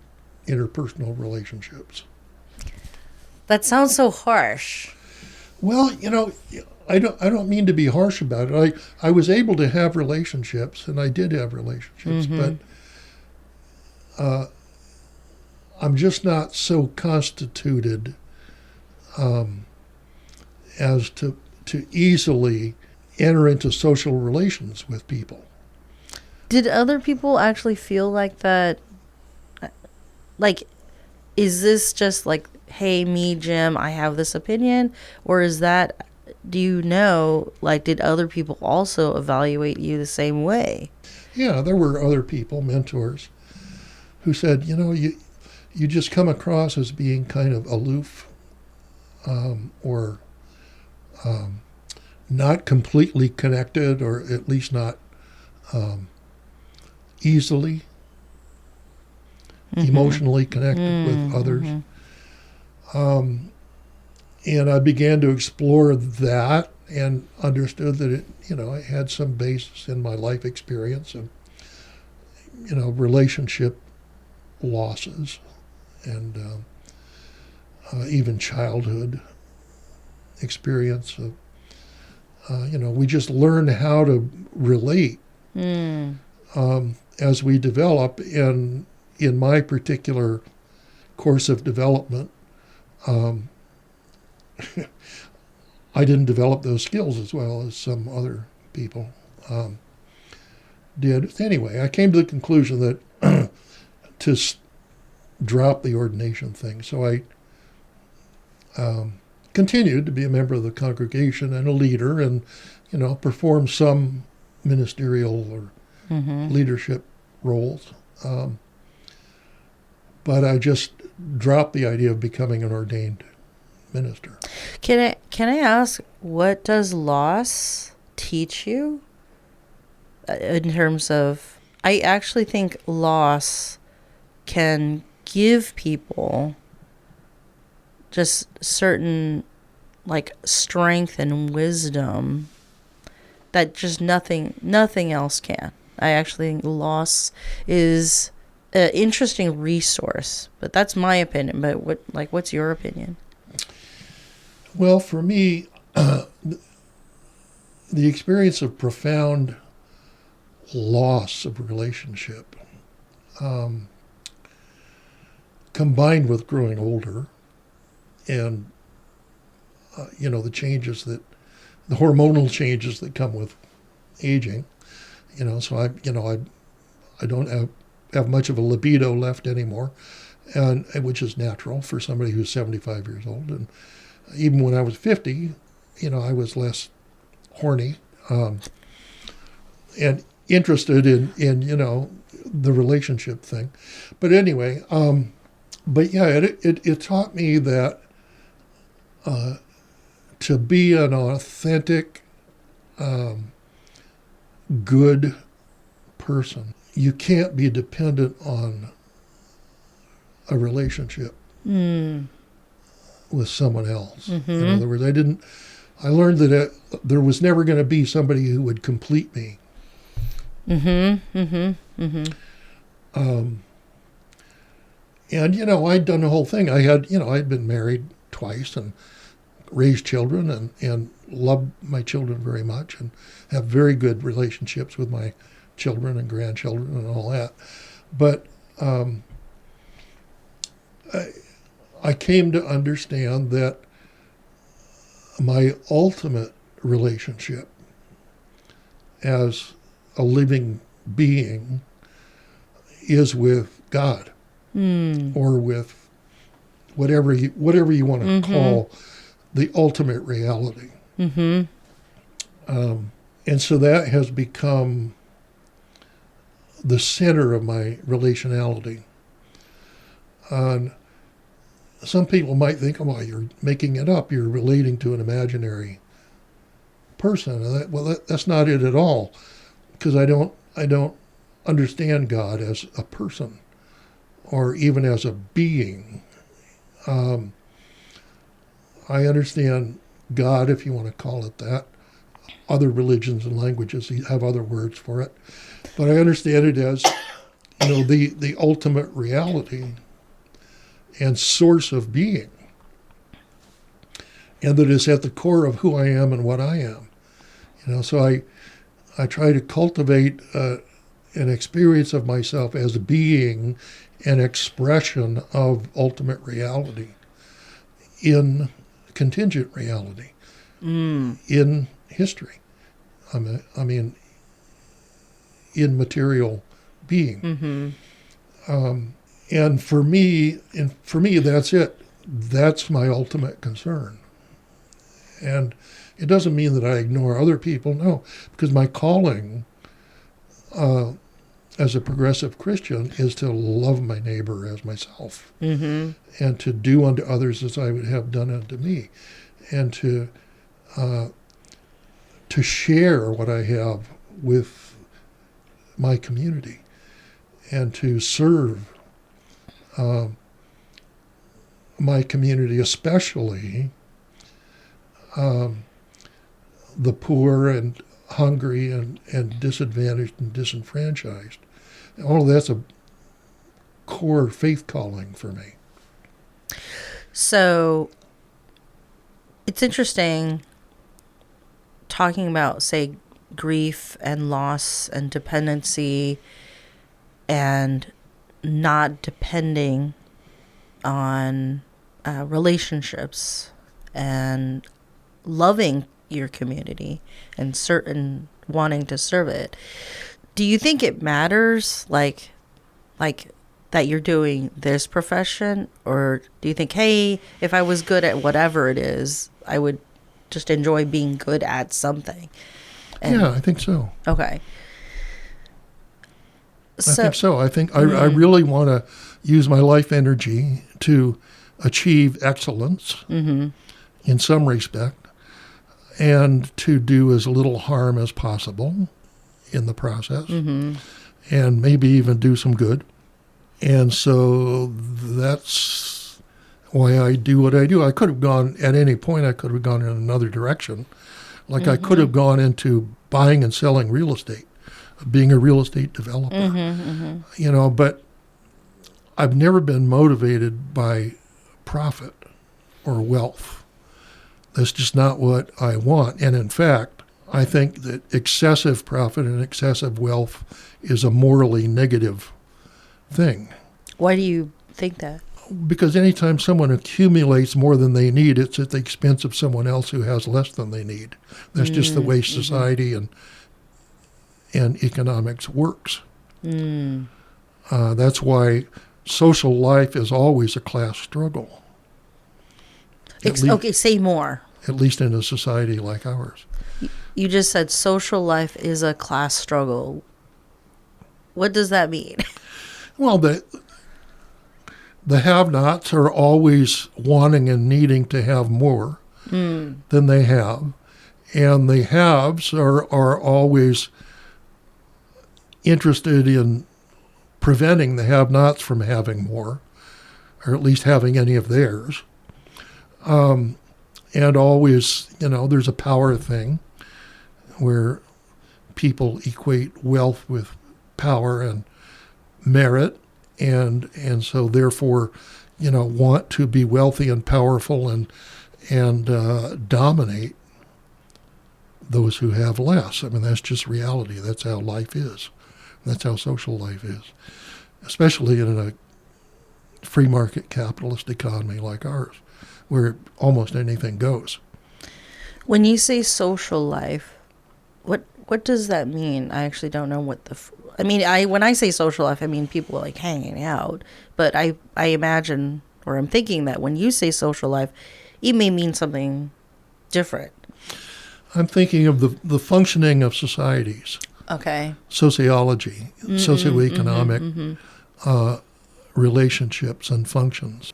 interpersonal relationships. That sounds so harsh. Well, I don't mean to be harsh about it. I was able to have relationships, and I did have relationships, but I'm just not so constituted as to easily enter into social relations with people. Did other people actually feel like that? Like, is this just like, hey, me, Jim, I have this opinion? Or is that, do you know, like, did other people also evaluate you the same way? Yeah, there were other people, mentors, who said, you just come across as being kind of aloof or not completely connected, or at least not easily emotionally connected with others. And I began to explore that and understood that it had some basis in my life experience of, relationship losses and even childhood experience of, we just learn how to relate as we develop. And in my particular course of development, I didn't develop those skills as well as some other people did. Anyway, I came to the conclusion that to drop the ordination thing. So I continued to be a member of the congregation and a leader, and perform some ministerial or leadership roles. But I just dropped the idea of becoming an ordained minister. Can I ask, what does loss teach you in terms of, I actually think loss can give people just certain like strength and wisdom that just nothing else can. I actually think loss is an interesting resource, but that's my opinion. But what's your opinion? Well, for me, the experience of profound loss of a relationship, combined with growing older, and the changes the hormonal changes that come with aging, so I don't have much of a libido left anymore, and which is natural for somebody who's 75 years old. And even when I was 50, I was less horny and interested in the relationship thing. But anyway, but yeah, it taught me that to be an authentic, good person, you can't be dependent on a relationship with someone else. In other words, I learned that there was never going to be somebody who would complete me. And, I'd done the whole thing. I'd been married twice and raised children and loved my children very much and have very good relationships with my children and grandchildren and all that. But I came to understand that my ultimate relationship as a living being is with God, or with whatever you want to call the ultimate reality. And so that has become the center of my relationality. And some people might think, well, you're making it up. You're relating to an imaginary person. And that's not it at all, because I don't understand God as a person or even as a being. I understand God, if you want to call it that. Other religions and languages have other words for it. But I understand it as, the ultimate reality and source of being. And that is at the core of who I am and what I am. So I try to cultivate an experience of myself as being an expression of ultimate reality in contingent reality, in history. I mean, in material being. And for me, that's it. That's my ultimate concern. And it doesn't mean that I ignore other people, no, because my calling as a progressive Christian is to love my neighbor as myself, and to do unto others as I would have done unto me, and to share what I have with my community, and to serve my community, especially the poor and hungry and disadvantaged and disenfranchised. All of that's a core faith calling for me. So it's interesting talking about, say, grief and loss and dependency and not depending on relationships and loving your community and certain wanting to serve it. Do you think it matters, like that you're doing this profession, or do you think, hey, if I was good at whatever it is, I would just enjoy being good at something? Yeah, I think so. Okay. I think so. I think I really want to use my life energy to achieve excellence in some respect, and to do as little harm as possible in the process, and maybe even do some good. And so that's why I do what I do. I could have gone, at any point, I could have gone in another direction. Like I could have gone into buying and selling real estate, being a real estate developer, but I've never been motivated by profit or wealth. That's just not what I want. And in fact, I think that excessive profit and excessive wealth is a morally negative thing. Why do you think that? Because anytime someone accumulates more than they need, it's at the expense of someone else who has less than they need. That's just the way society and economics works. That's why social life is always a class struggle. Okay, say more. At least in a society like ours. You just said social life is a class struggle. What does that mean? Well, the have-nots are always wanting and needing to have more than they have. And the haves are always interested in preventing the have-nots from having more, or at least having any of theirs. And always, there's a power thing where people equate wealth with power and merit, and so therefore, want to be wealthy and powerful and dominate those who have less. I mean, that's just reality. That's how life is. That's how social life is, especially in a free market capitalist economy like ours, where almost anything goes. When you say social life, what does that mean? I actually don't know what when I say social life, I mean people like hanging out. But I imagine, or I'm thinking that when you say social life, it may mean something different. I'm thinking of the functioning of societies. Okay. Sociology, socioeconomic relationships and functions.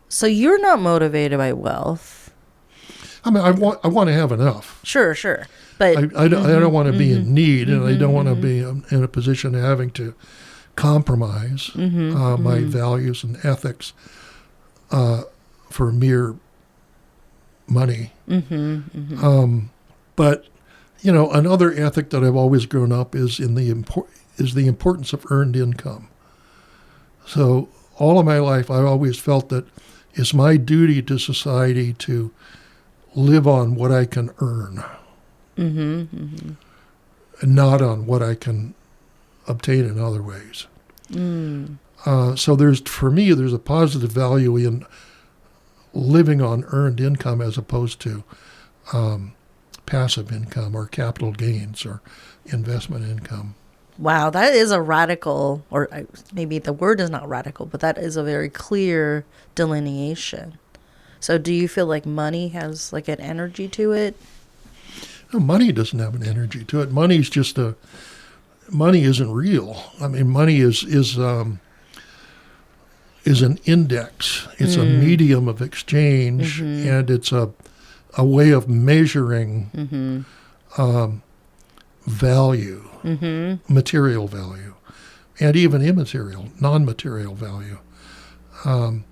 So you're not motivated by wealth. I mean, I want to have enough. Sure. But I don't want to be in need, and I don't want to be in a position of having to compromise my values and ethics for mere money. But another ethic that I've always grown up is the importance of earned income. So all of my life, I always felt that it's my duty to society to live on what I can earn, and not on what I can obtain in other ways. So for me, there's a positive value in living on earned income as opposed to passive income or capital gains or investment income. Wow, that is a radical, or maybe the word is not radical, but that is a very clear delineation. So do you feel like money has like an energy to it? No, money doesn't have an energy to it. Money isn't real. I mean, money is an index. It's a medium of exchange, and it's a way of measuring value, material value, and even immaterial, non-material value. And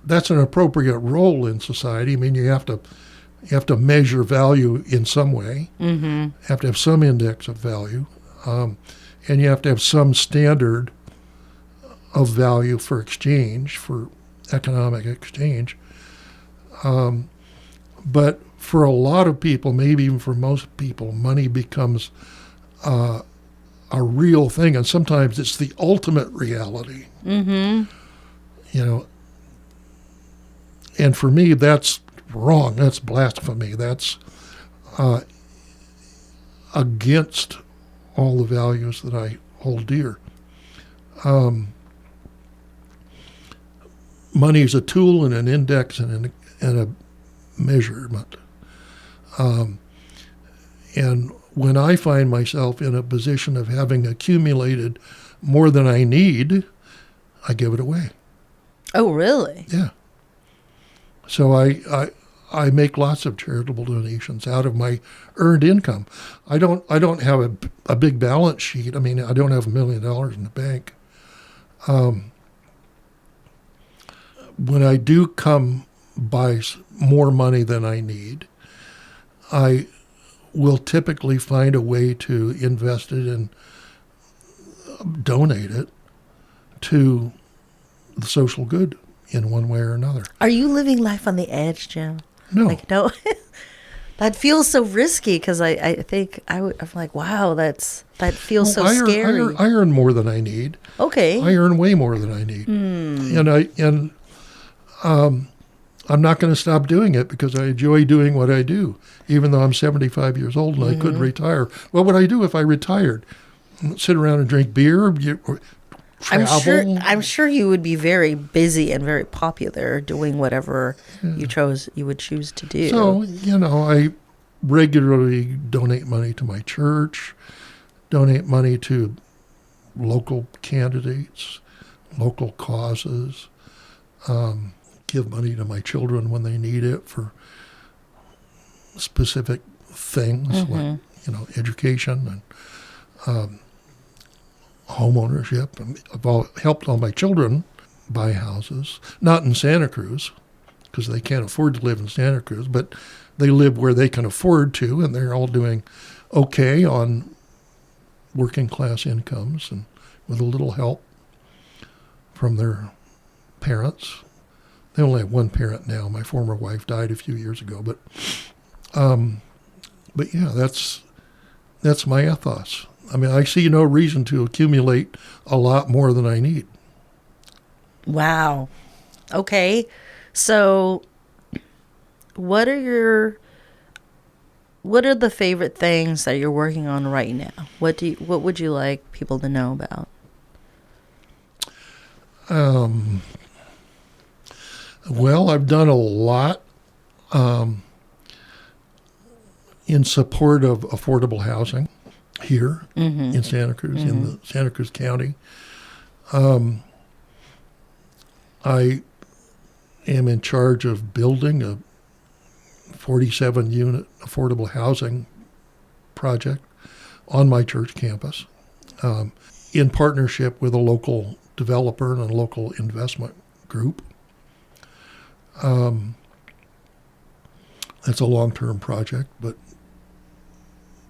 that's an appropriate role in society. I mean, you have to measure value in some way. You have to have some index of value, and you have to have some standard of value for exchange, for economic exchange. But for a lot of people, maybe even for most people, money becomes a real thing, and sometimes it's the ultimate reality. And for me, that's wrong. That's blasphemy. That's against all the values that I hold dear. Money is a tool and an index and a measurement. And when I find myself in a position of having accumulated more than I need, I give it away. Oh, really? Yeah. So I make lots of charitable donations out of my earned income. I don't have a big balance sheet. I mean, I don't have $1 million in the bank. When I do come by more money than I need, I will typically find a way to invest it and donate it to the social good in one way or another. Are you living life on the edge, Jim? No. Like, no. That feels so risky because I think I'm like, wow, that feels so scary. I earn more than I need. Okay. I earn way more than I need. And I'm not going to stop doing it because I enjoy doing what I do, even though I'm 75 years old and I could retire. What would I do if I retired? Sit around and drink beer? Travel? I'm sure you would be very busy and very popular doing whatever you would choose to do. So, I regularly donate money to my church, donate money to local candidates, local causes, give money to my children when they need it for specific things like, education and home ownership. I've helped all my children buy houses, not in Santa Cruz, because they can't afford to live in Santa Cruz, but they live where they can afford to, and they're all doing okay on working class incomes and with a little help from their parents. They only have one parent now. My former wife died a few years ago, but yeah, that's my ethos. I mean, I see no reason to accumulate a lot more than I need. Wow. Okay. So what are the favorite things that you're working on right now? What would you like people to know about? Well, I've done a lot in support of affordable housing here in Santa Cruz, in the Santa Cruz County. I am in charge of building a 47-unit affordable housing project on my church campus in partnership with a local developer and a local investment group. That's a long-term project, but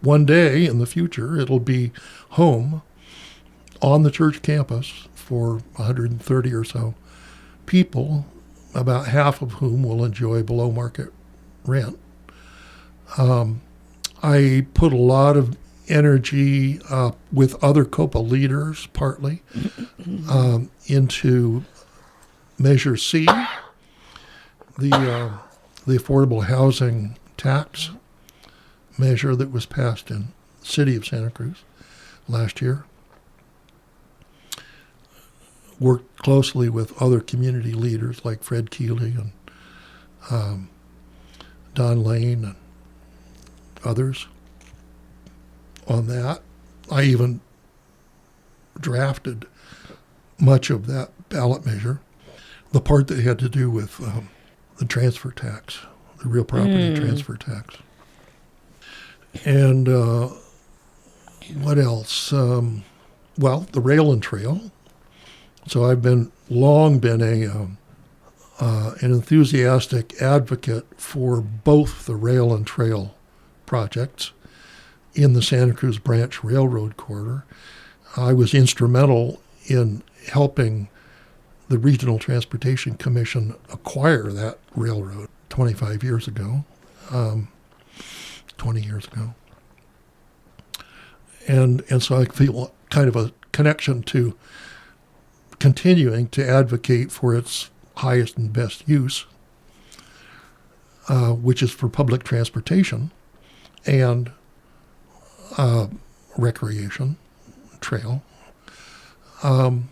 one day in the future, it'll be home on the church campus for 130 or so people, about half of whom will enjoy below-market rent. I put a lot of energy with other COPA leaders, partly, into Measure C, the affordable housing tax measure that was passed in the city of Santa Cruz last year. Worked closely with other community leaders like Fred Keeley and Don Lane and others on that. I even drafted much of that ballot measure, the part that had to do with the transfer tax, the real property transfer tax. And what else? Well, the rail and trail. So I've long been an enthusiastic advocate for both the rail and trail projects in the Santa Cruz Branch Railroad Corridor. I was instrumental in helping the Regional Transportation Commission acquire that railroad 25 years ago, 20 years ago. And so I feel kind of a connection to continuing to advocate for its highest and best use, which is for public transportation and recreation, trail. And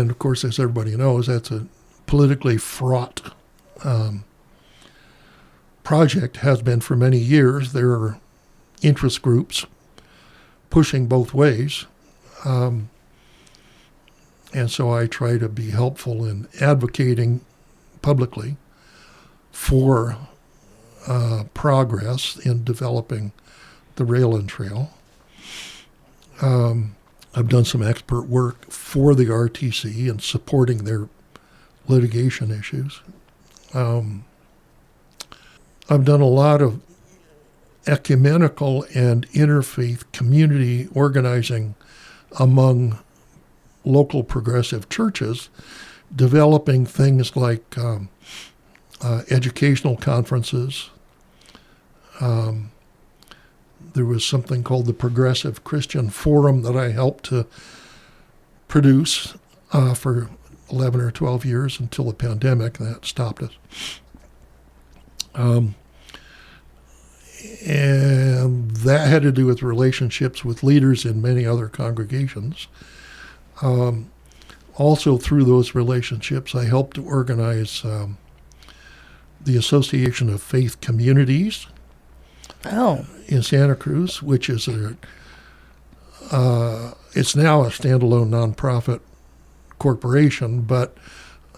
of course, as everybody knows, that's a politically fraught project, has been for many years. There are interest groups pushing both ways. And so I try to be helpful in advocating publicly for progress in developing the rail and trail. I've done some expert work for the RTC in supporting their litigation issues. I've done a lot of ecumenical and interfaith community organizing among local progressive churches, developing things like educational conferences. There was something called the Progressive Christian Forum that I helped to produce for 11 or 12 years until the pandemic. That stopped us. And that had to do with relationships with leaders in many other congregations. Also through those relationships, I helped to organize the Association of Faith Communities in Santa Cruz, which is it's now a standalone nonprofit corporation, but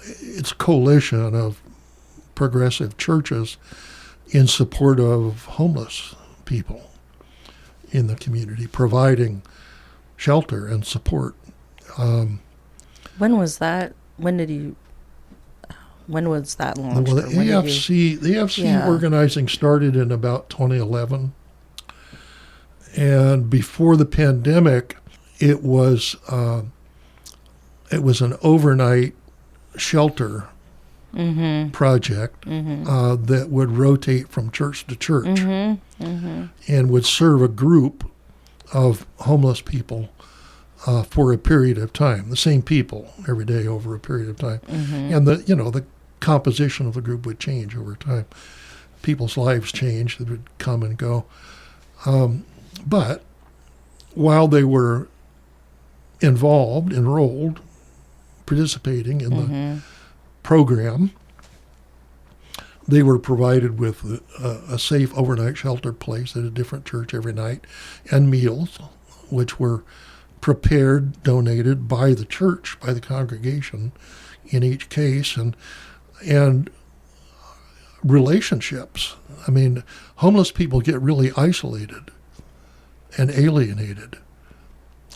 it's a coalition of progressive churches in support of homeless people in the community, providing shelter and support. When was that? When was that launched? Well, the AFC organizing started in about 2011, And before the pandemic, it was an overnight shelter project that would rotate from church to church and would serve a group of homeless people for a period of time, the same people every day over a period of time. And the composition of the group would change over time. People's lives changed, they would come and go. But while they were involved, enrolled, participating in the program, they were provided with a safe overnight shelter place at a different church every night, and meals, which were prepared, donated by the church, by the congregation in each case, and relationships. I mean, homeless people get really isolated and alienated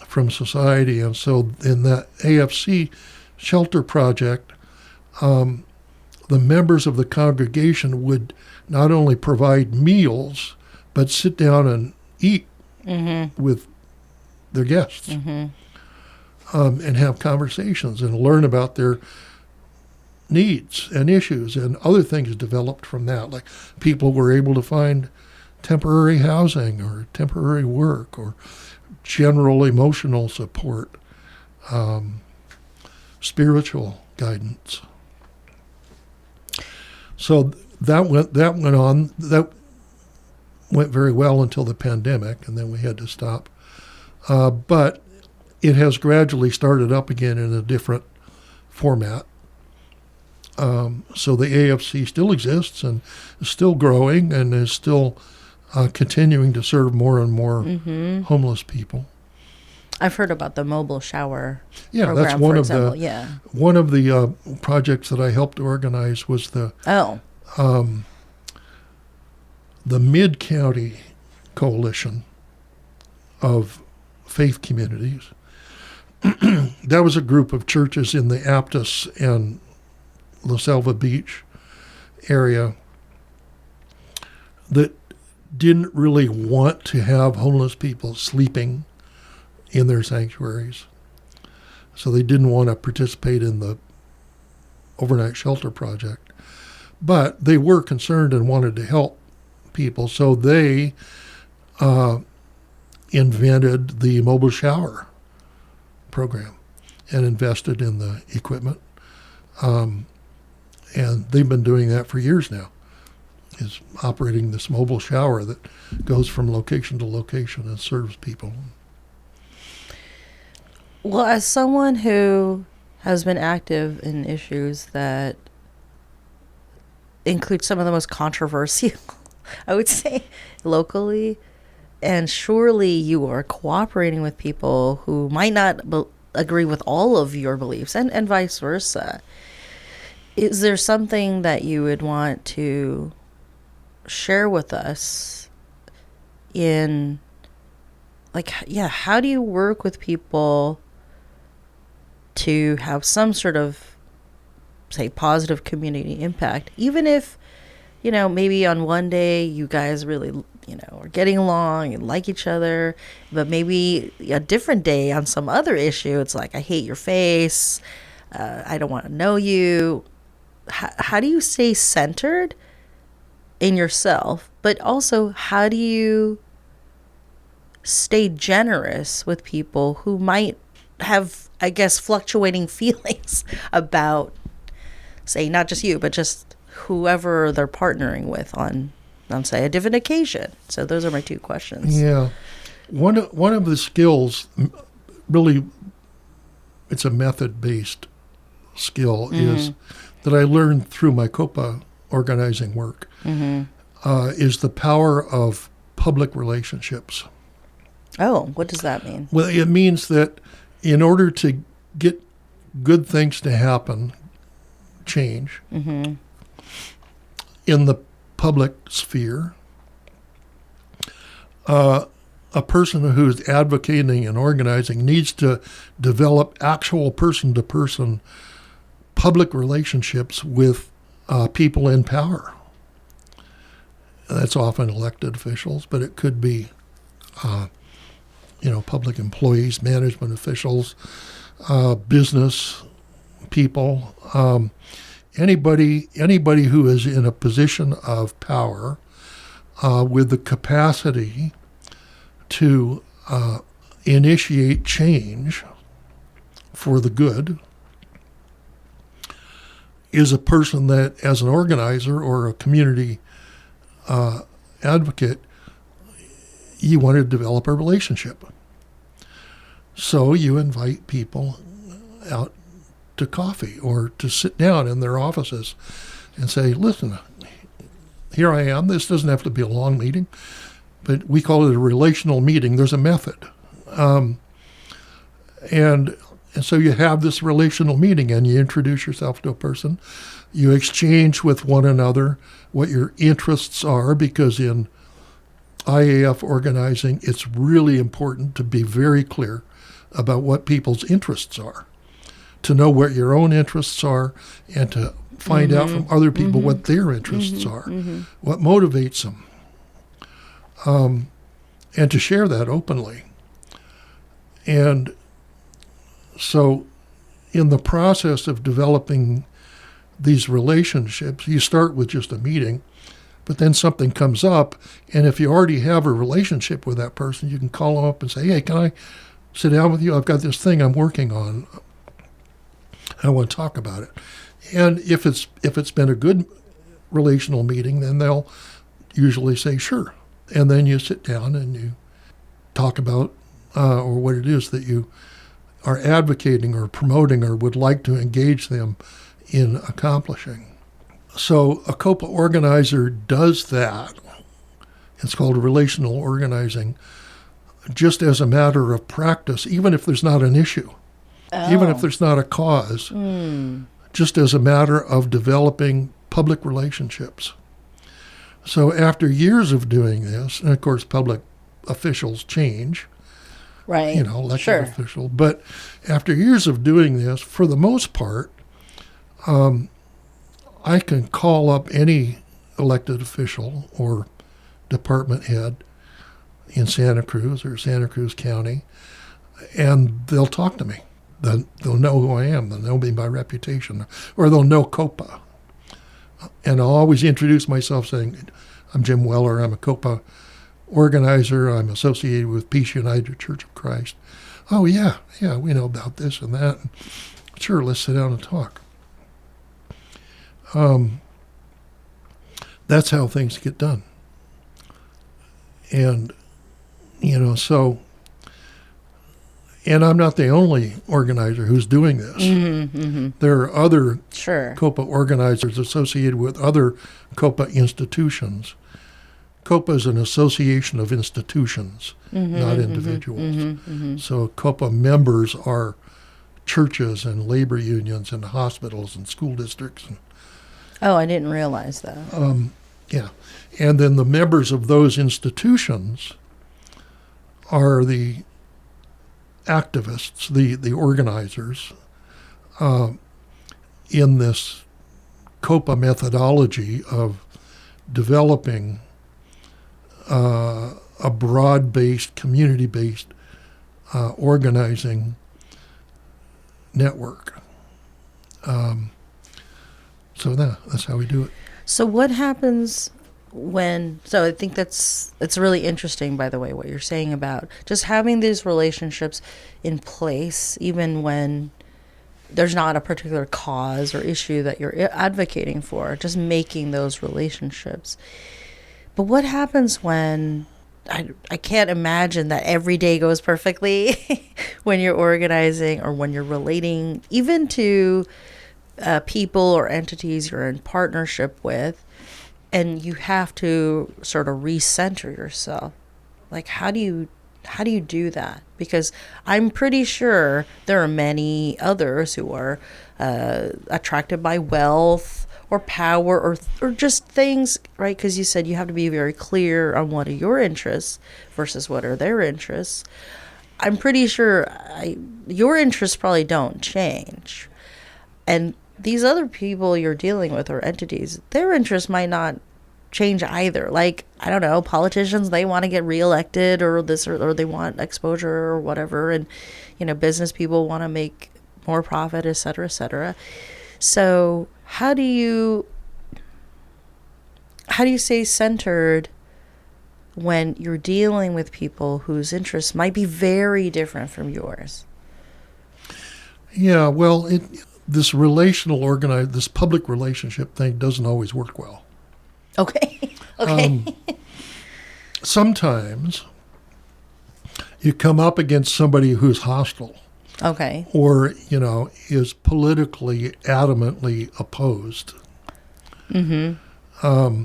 from society. And so in that AFC shelter project, the members of the congregation would not only provide meals, but sit down and eat with their guests and have conversations and learn about their needs and issues, and other things developed from that. Like people were able to find temporary housing or temporary work or general emotional support, spiritual guidance. So that went very well until the pandemic, and then we had to stop. But it has gradually started up again in a different format. So the AFC still exists and is still growing and is still continuing to serve more and more homeless people. I've heard about the mobile shower program, that's one of the projects that I helped organize was the Mid-County Coalition of Faith Communities. That was a group of churches in the Aptos and La Selva Beach area that didn't really want to have homeless people sleeping in their sanctuaries. So they didn't want to participate in the overnight shelter project. But they were concerned and wanted to help people, so they invented the mobile shower program and invested in the equipment. And they've been doing that for years now, is operating this mobile shower that goes from location to location and serves people. Well, as someone who has been active in issues that include some of the most controversial, I would say, locally, and surely you are cooperating with people who might not agree with all of your beliefs, and vice versa. Is there something that you would want to share with us in, how do you work with people to have some sort of, say, positive community impact, even if, maybe on one day you guys really, are getting along and like each other, but maybe a different day on some other issue, it's like, I hate your face, I don't want to know you. How do you stay centered in yourself, but also how do you stay generous with people who might have, I guess, fluctuating feelings about, say, not just you, but just whoever they're partnering with on say, a different occasion? So those are my two questions. Yeah. One of the skills, really, it's a method-based skill, is that I learned through my COPA organizing work, is the power of public relationships. Oh, what does that mean? Well, it means that in order to get good things to happen, change, in the public sphere, a person who's advocating and organizing needs to develop actual person-to-person public relationships with people in power. That's often elected officials, but it could be public employees, management officials, business people, anybody who is in a position of power with the capacity to initiate change for the good is a person that, as an organizer or a community advocate, you want to develop a relationship. So you invite people out to coffee or to sit down in their offices and say, listen, here I am. This doesn't have to be a long meeting, but we call it a relational meeting. There's a method. And so you have this relational meeting and you introduce yourself to a person. You exchange with one another what your interests are, because in IAF organizing, it's really important to be very clear about what people's interests are, to know what your own interests are, and to find out from other people what their interests are, what motivates them, and to share that openly. And so in the process of developing these relationships, you start with just a meeting, but then something comes up, and if you already have a relationship with that person, you can call them up and say, hey, can I sit down with you? I've got this thing I'm working on. I want to talk about it. And if it's been a good relational meeting, then they'll usually say, sure. And then you sit down and you talk about or what it is that you are advocating or promoting or would like to engage them in accomplishing. So a COPA organizer does that. It's called relational organizing, just as a matter of practice, even if there's not an issue, even if there's not a cause, just as a matter of developing public relationships. So after years of doing this, and of course public officials change, right? Elected official, but after years of doing this, for the most part, I can call up any elected official or department head in Santa Cruz or Santa Cruz County, and they'll talk to me. They'll know who I am. They'll know me by reputation, or they'll know COPA. And I'll always introduce myself saying, I'm Jim Weller. I'm a COPA organizer. I'm associated with Peace United Church of Christ. Oh, yeah, we know about this and that. Sure, let's sit down and talk. That's how things get done. And, and I'm not the only organizer who's doing this. There are other COPA organizers associated with other COPA institutions. COPA is an association of institutions, not individuals. So COPA members are churches and labor unions and hospitals and school districts. Oh, I didn't realize that. Yeah. And then the members of those institutions are the activists, the organizers, in this COPA methodology of developing a broad-based, community-based organizing network. So that's how we do it. So what happens so I think it's really interesting, by the way, what you're saying about just having these relationships in place, even when there's not a particular cause or issue that you're advocating for, just making those relationships. But what happens when, I can't imagine that every day goes perfectly when you're organizing or when you're relating even to people or entities you're in partnership with, and you have to sort of recenter yourself. Like, how do you do that? Because I'm pretty sure there are many others who are attracted by wealth or power or just things, right? Because you said you have to be very clear on what are your interests versus what are their interests. I'm pretty sure your interests probably don't change. And these other people you're dealing with or entities, their interests might not change either. Like, I don't know, politicians, they want to get reelected or this, or they want exposure or whatever. And, business people want to make more profit, et cetera, et cetera. So how do you stay centered when you're dealing with people whose interests might be very different from yours? Yeah, well, this this public relationship thing doesn't always work well. Okay. Okay. Sometimes you come up against somebody who's hostile. Okay. Or, is politically adamantly opposed. Mm-hmm.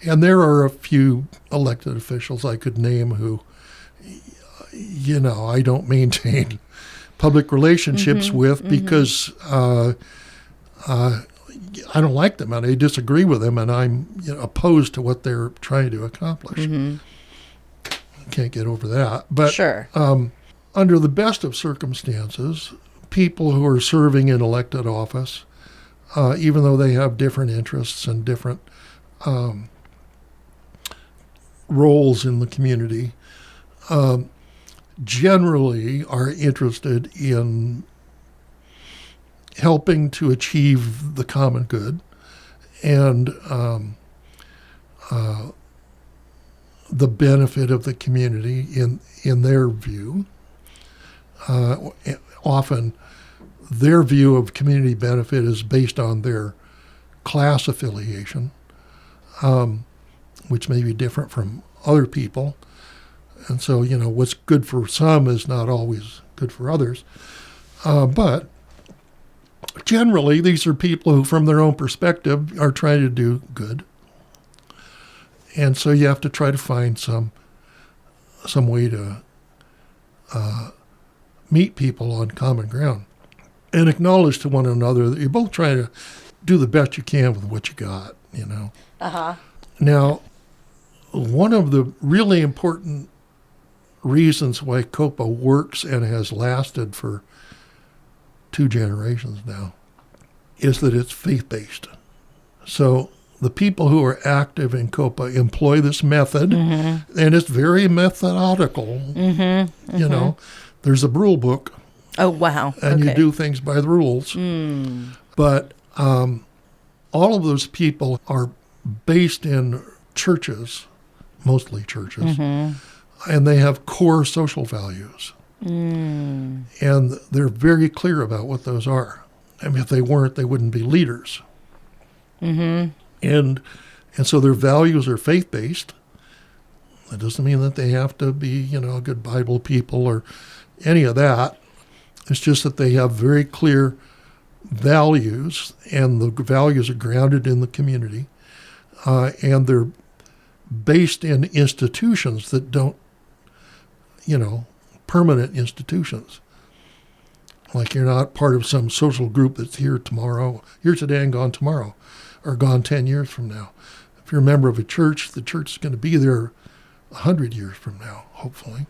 And there are a few elected officials I could name who, I don't maintain public relationships with because I don't like them and I disagree with them and I'm opposed to what they're trying to accomplish. Mm-hmm. Can't get over that. But sure. Under the best of circumstances, people who are serving in elected office, even though they have different interests and different roles in the community, generally are interested in helping to achieve the common good and the benefit of the community in their view. Often their view of community benefit is based on their class affiliation, which may be different from other people. And so, what's good for some is not always good for others. But generally, these are people who, from their own perspective, are trying to do good. And so you have to try to find some way to meet people on common ground and acknowledge to one another that you're both trying to do the best you can with what you got, Uh-huh. Now, one of the really important reasons why COPA works and has lasted for 2 generations now is that it's faith-based. So the people who are active in COPA employ this method, mm-hmm. and it's very methodical. Mm-hmm. Mm-hmm. There's a rule book. Oh, wow. And you do things by the rules. Mm. But all of those people are based in churches, mostly churches, mm-hmm. and they have core social values. Mm. And they're very clear about what those are. I mean, if they weren't, they wouldn't be leaders. Mm-hmm. And so their values are faith-based. That doesn't mean that they have to be, good Bible people or any of that. It's just that they have very clear values, and the values are grounded in the community, and they're based in institutions that don't, permanent institutions. Like you're not part of some social group that's here today and gone tomorrow, or gone 10 years from now. If you're a member of a church, the church is going to be there 100 years from now, hopefully.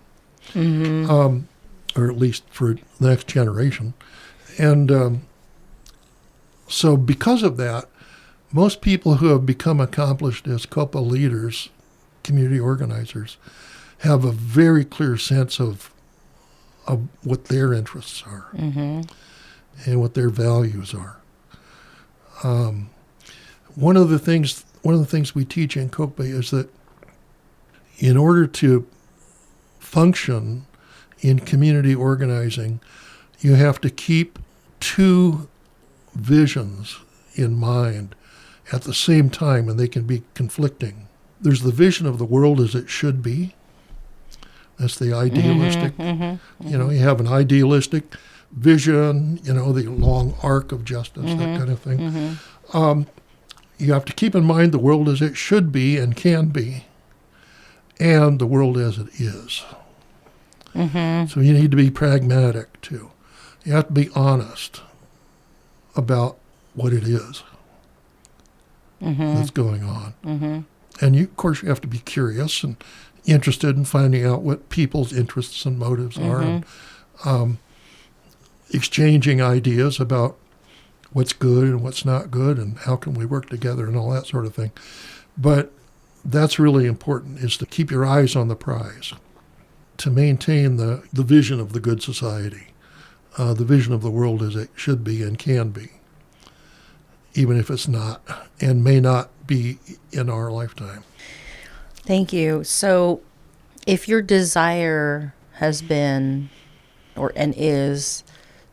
Mm-hmm. Or at least for the next generation. And so because of that, most people who have become accomplished as COPA leaders, community organizers, have a very clear sense of what their interests are, mm-hmm. and what their values are. One of the things we teach in COPA is that in order to function in community organizing, you have to keep 2 visions in mind at the same time, and they can be conflicting. There's the vision of the world as it should be. That's the idealistic. Mm-hmm, mm-hmm, mm-hmm. You have an idealistic vision, the long arc of justice, mm-hmm, that kind of thing. Mm-hmm. You have to keep in mind the world as it should be and can be, and the world as it is. Mm-hmm. So you need to be pragmatic, too. You have to be honest about what it is, mm-hmm. that's going on. Mm-hmm. And of course, you have to be curious and interested in finding out what people's interests and motives mm-hmm. are, and exchanging ideas about what's good and what's not good and how can we work together and all that sort of thing. But that's really important, is to keep your eyes on the prize, to maintain the vision of the good society, the vision of the world as it should be and can be, even if it's not and may not be in our lifetime. Thank you. So if your desire has been and is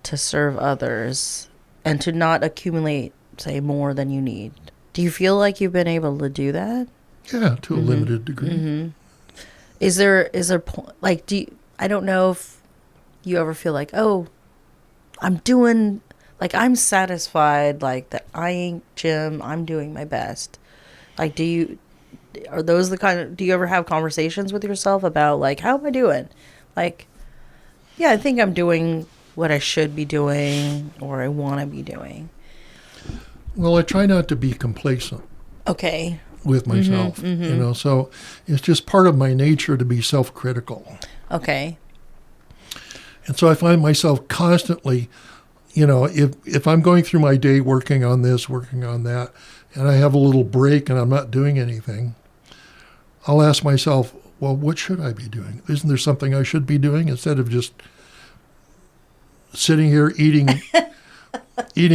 to serve others and to not accumulate, say, more than you need, do you feel like you've been able to do that? Yeah, to a limited degree. Is there like, I don't know if you ever feel like, oh, I'm doing, like, I'm satisfied, like that Jim, I'm doing my best. Like, are those the kind of, do you ever have conversations with yourself about, like, how am I doing? Like, yeah, I think I'm doing what I should be doing or I want to be doing. Well, I try not to be complacent. Okay. With myself, so it's just part of my nature to be self-critical. Okay. And so I find myself constantly, if I'm going through my day working on this, working on that, and I have a little break and I'm not doing anything, I'll ask myself, well, what should I be doing? Isn't there something I should be doing instead of just sitting here eating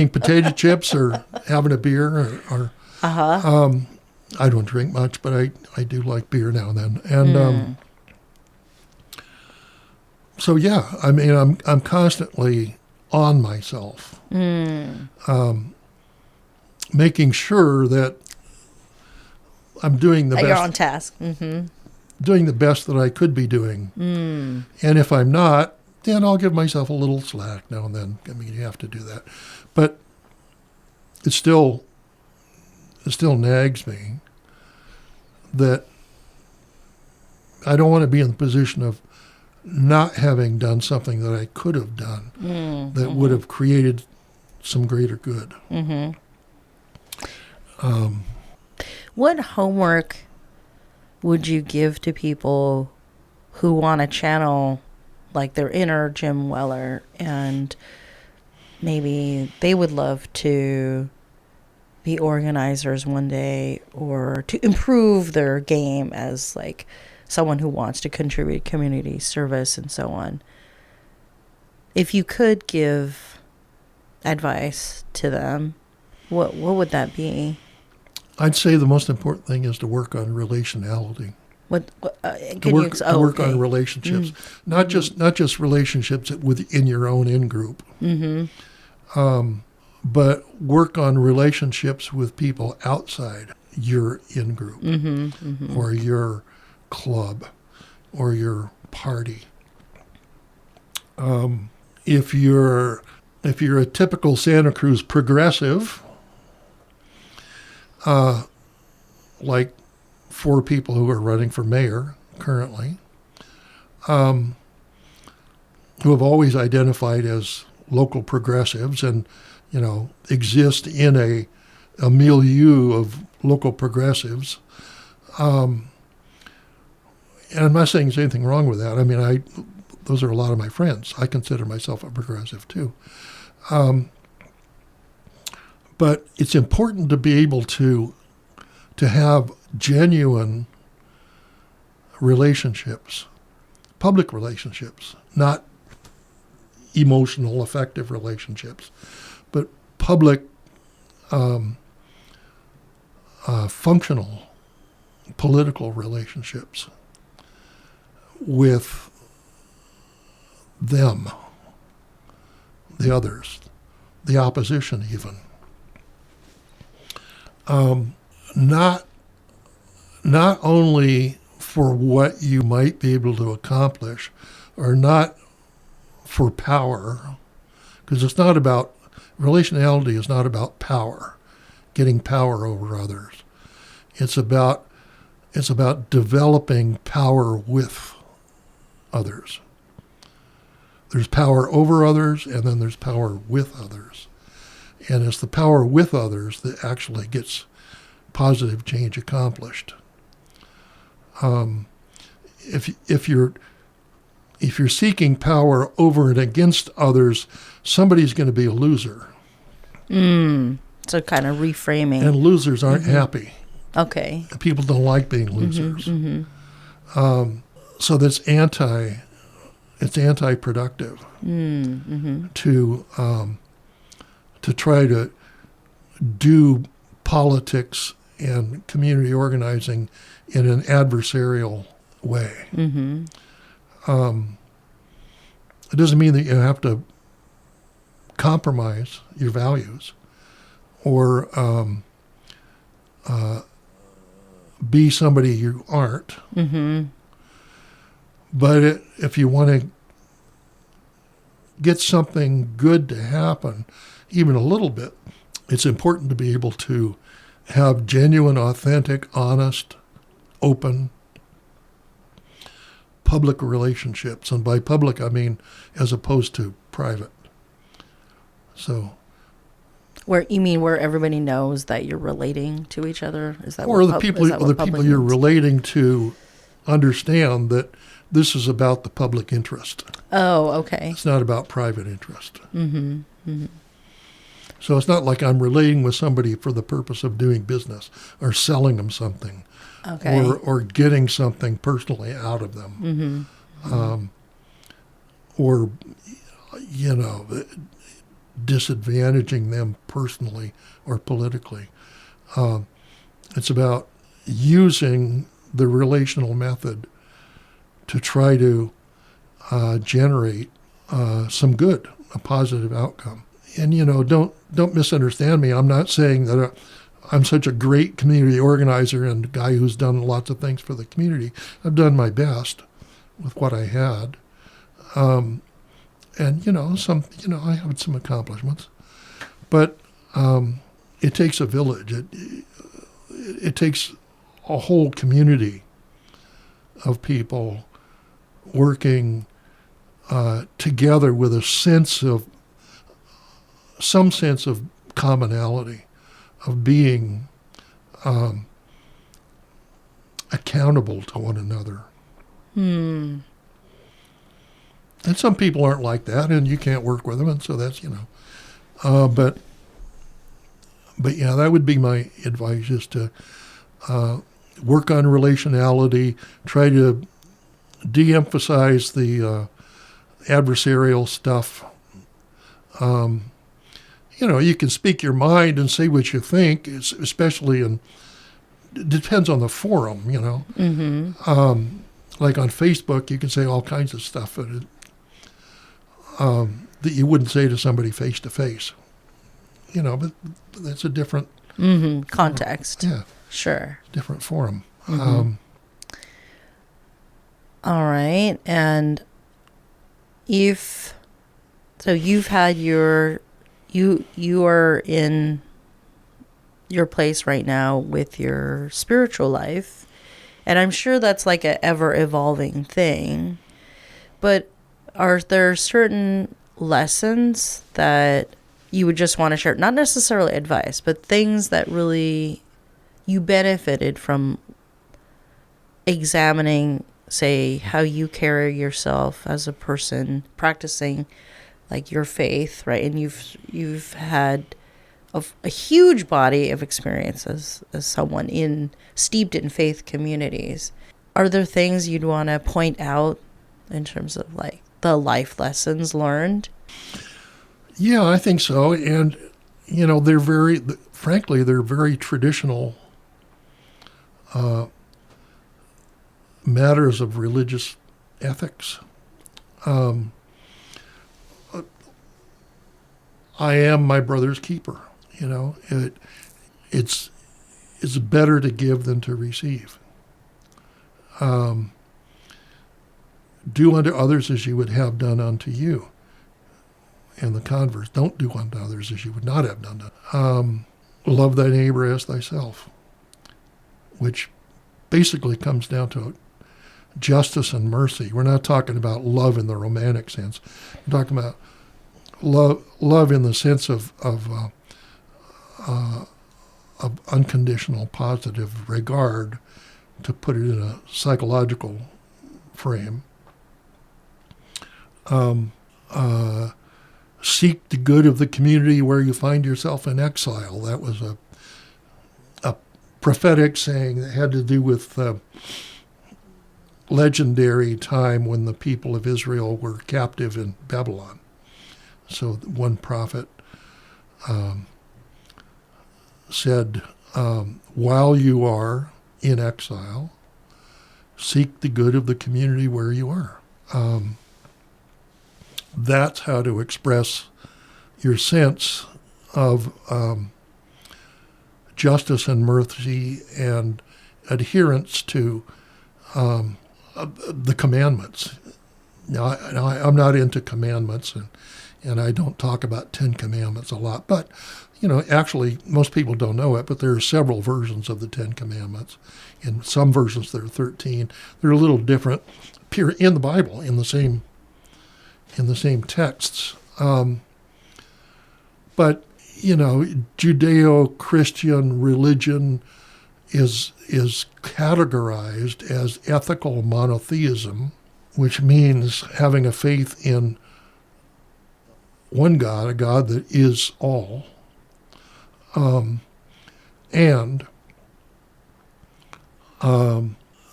potato chips or having a beer or I don't drink much, but I do like beer now and then. And so, yeah, I mean, I'm constantly on myself, making sure that I'm doing the best. You're on task. Doing the best that I could be doing. And if I'm not, then I'll give myself a little slack now and then. I mean, you have to do that. But it still nags me that I don't want to be in the position of not having done something that I could have done that would have created some greater good. What homework would you give to people who want to channel, like, their inner Jim Weller, and maybe they would love to be organizers one day or to improve their game as, like, someone who wants to contribute community service and so on? If you could give advice to them, what would that be? I'd say the most important thing is to work on relationality. To work on relationships, not just relationships within your own in-group, but work on relationships with people outside your in-group or your club or your party. If you're a typical Santa Cruz progressive, like 4 people who are running for mayor currently, who have always identified as local progressives and, exist in a milieu of local progressives. And I'm not saying there's anything wrong with that. I mean, those are a lot of my friends. I consider myself a progressive too. But it's important to be able to have genuine relationships, public relationships, not emotional, affective relationships, but public, functional, political relationships with them, the others, the opposition even. Not only for what you might be able to accomplish, or not for power, because relationality is not about power, getting power over others. It's about developing power with others. There's power over others, and then there's power with others. And it's the power with others that actually gets positive change accomplished. If you're seeking power over and against others, somebody's going to be a loser. So kind of reframing. And losers aren't happy. Okay. People don't like being losers. So that's anti-productive to try to do politics and community organizing in an adversarial way. It doesn't mean that you have to compromise your values or be somebody you aren't. But if you want to get something good to happen, even a little bit, it's important to be able to have genuine, authentic, honest, open, public relationships. And by public, I mean as opposed to private. So, where everybody knows that you're relating to each other? Is that or the people you're relating to understand that this is about the public interest. Oh, okay. It's not about private interest. So it's not like I'm relating with somebody for the purpose of doing business or selling them something, or getting something personally out of them, or disadvantaging them personally or politically. It's about using the relational method to try to generate some good, a positive outcome. And don't misunderstand me. I'm not saying that I'm such a great community organizer and a guy who's done lots of things for the community. I've done my best with what I had. And I have some accomplishments, but it takes a village. It takes a whole community of people working together with some sense of commonality, of being accountable to one another. And some people aren't like that, and you can't work with them, and so that's, but yeah, that would be my advice, is to work on relationality, try to de-emphasize the adversarial stuff. You can speak your mind and say what you think, especially it depends on the forum, like on Facebook, you can say all kinds of stuff that you wouldn't say to somebody face to face, but that's a different context. Yeah. Sure. Different forum. All right. And you've had you are in your place right now with your spiritual life, and I'm sure that's like an ever evolving thing, but are there certain lessons that you would just want to share? Not necessarily advice, but things that really you benefited from examining, say, how you carry yourself as a person, practicing like your faith, right? And you've had a huge body of experiences as someone steeped in faith communities. Are there things you'd want to point out in terms of like the life lessons learned? Yeah, I think so. And, they're very traditional matters of religious ethics. I am my brother's keeper. It's better to give than to receive. Do unto others as you would have done unto you. And the converse, don't do unto others as you would not have done. Love thy neighbor as thyself, which basically comes down to justice and mercy. We're not talking about love in the romantic sense. We're talking about love in the sense of unconditional positive regard, to put it in a psychological frame. Seek the good of the community where you find yourself in exile. That was a prophetic saying that had to do with the legendary time when the people of Israel were captive in Babylon. So one prophet said, while you are in exile, seek the good of the community where you are. That's how to express your sense of justice and mercy and adherence to the commandments. Now, I'm not into commandments, and I don't talk about 10 Commandments a lot, but, actually, most people don't know it, but there are several versions of the 10 Commandments. In some versions, there are 13. They're a little different, appear in the Bible, in the same texts. But, Judeo-Christian religion is categorized as ethical monotheism, which means having a faith in one God, a God that is all, and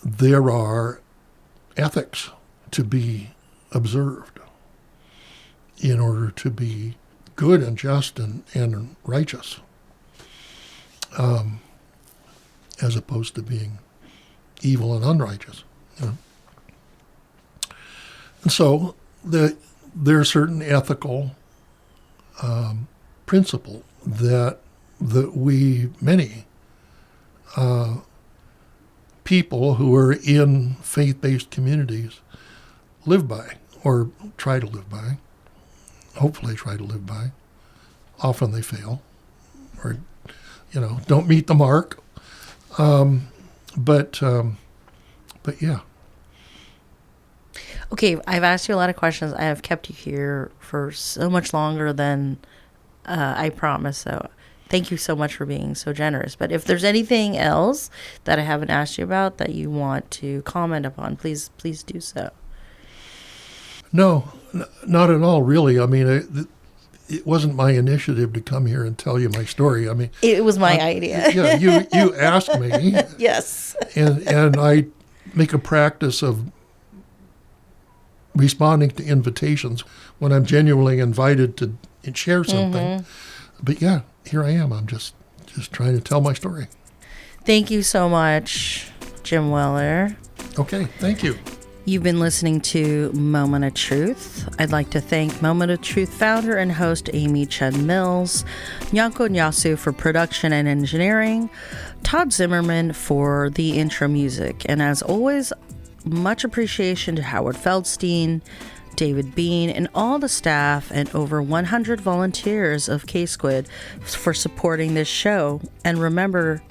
there are ethics to be observed in order to be good and just and righteous, as opposed to being evil and unrighteous. And so there are certain ethical principles that many people who are in faith-based communities live by, or try to live by, hopefully try to live by. Often they fail, or, don't meet the mark. But yeah. Okay, I've asked you a lot of questions. I have kept you here for so much longer than I promised. So thank you so much for being so generous. But if there's anything else that I haven't asked you about that you want to comment upon, please do so. No, not at all, really. I mean, it wasn't my initiative to come here and tell you my story. I mean, it was my idea. Yeah, you asked me. Yes. And I make a practice of responding to invitations when I'm genuinely invited to share something. Mm-hmm. But yeah, here I am. I'm just trying to tell my story. Thank you so much, Jim Weller. Okay, thank you. You've been listening to Moment of Truth. I'd like to thank Moment of Truth founder and host Amy Chen Mills, Nyanko Nyasu for production and engineering, Todd Zimmerman for the intro music, and as always, much appreciation to Howard Feldstein, David Bean, and all the staff and over 100 volunteers of K-Squid for supporting this show. And remember,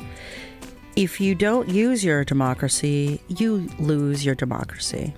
if you don't use your democracy, you lose your democracy.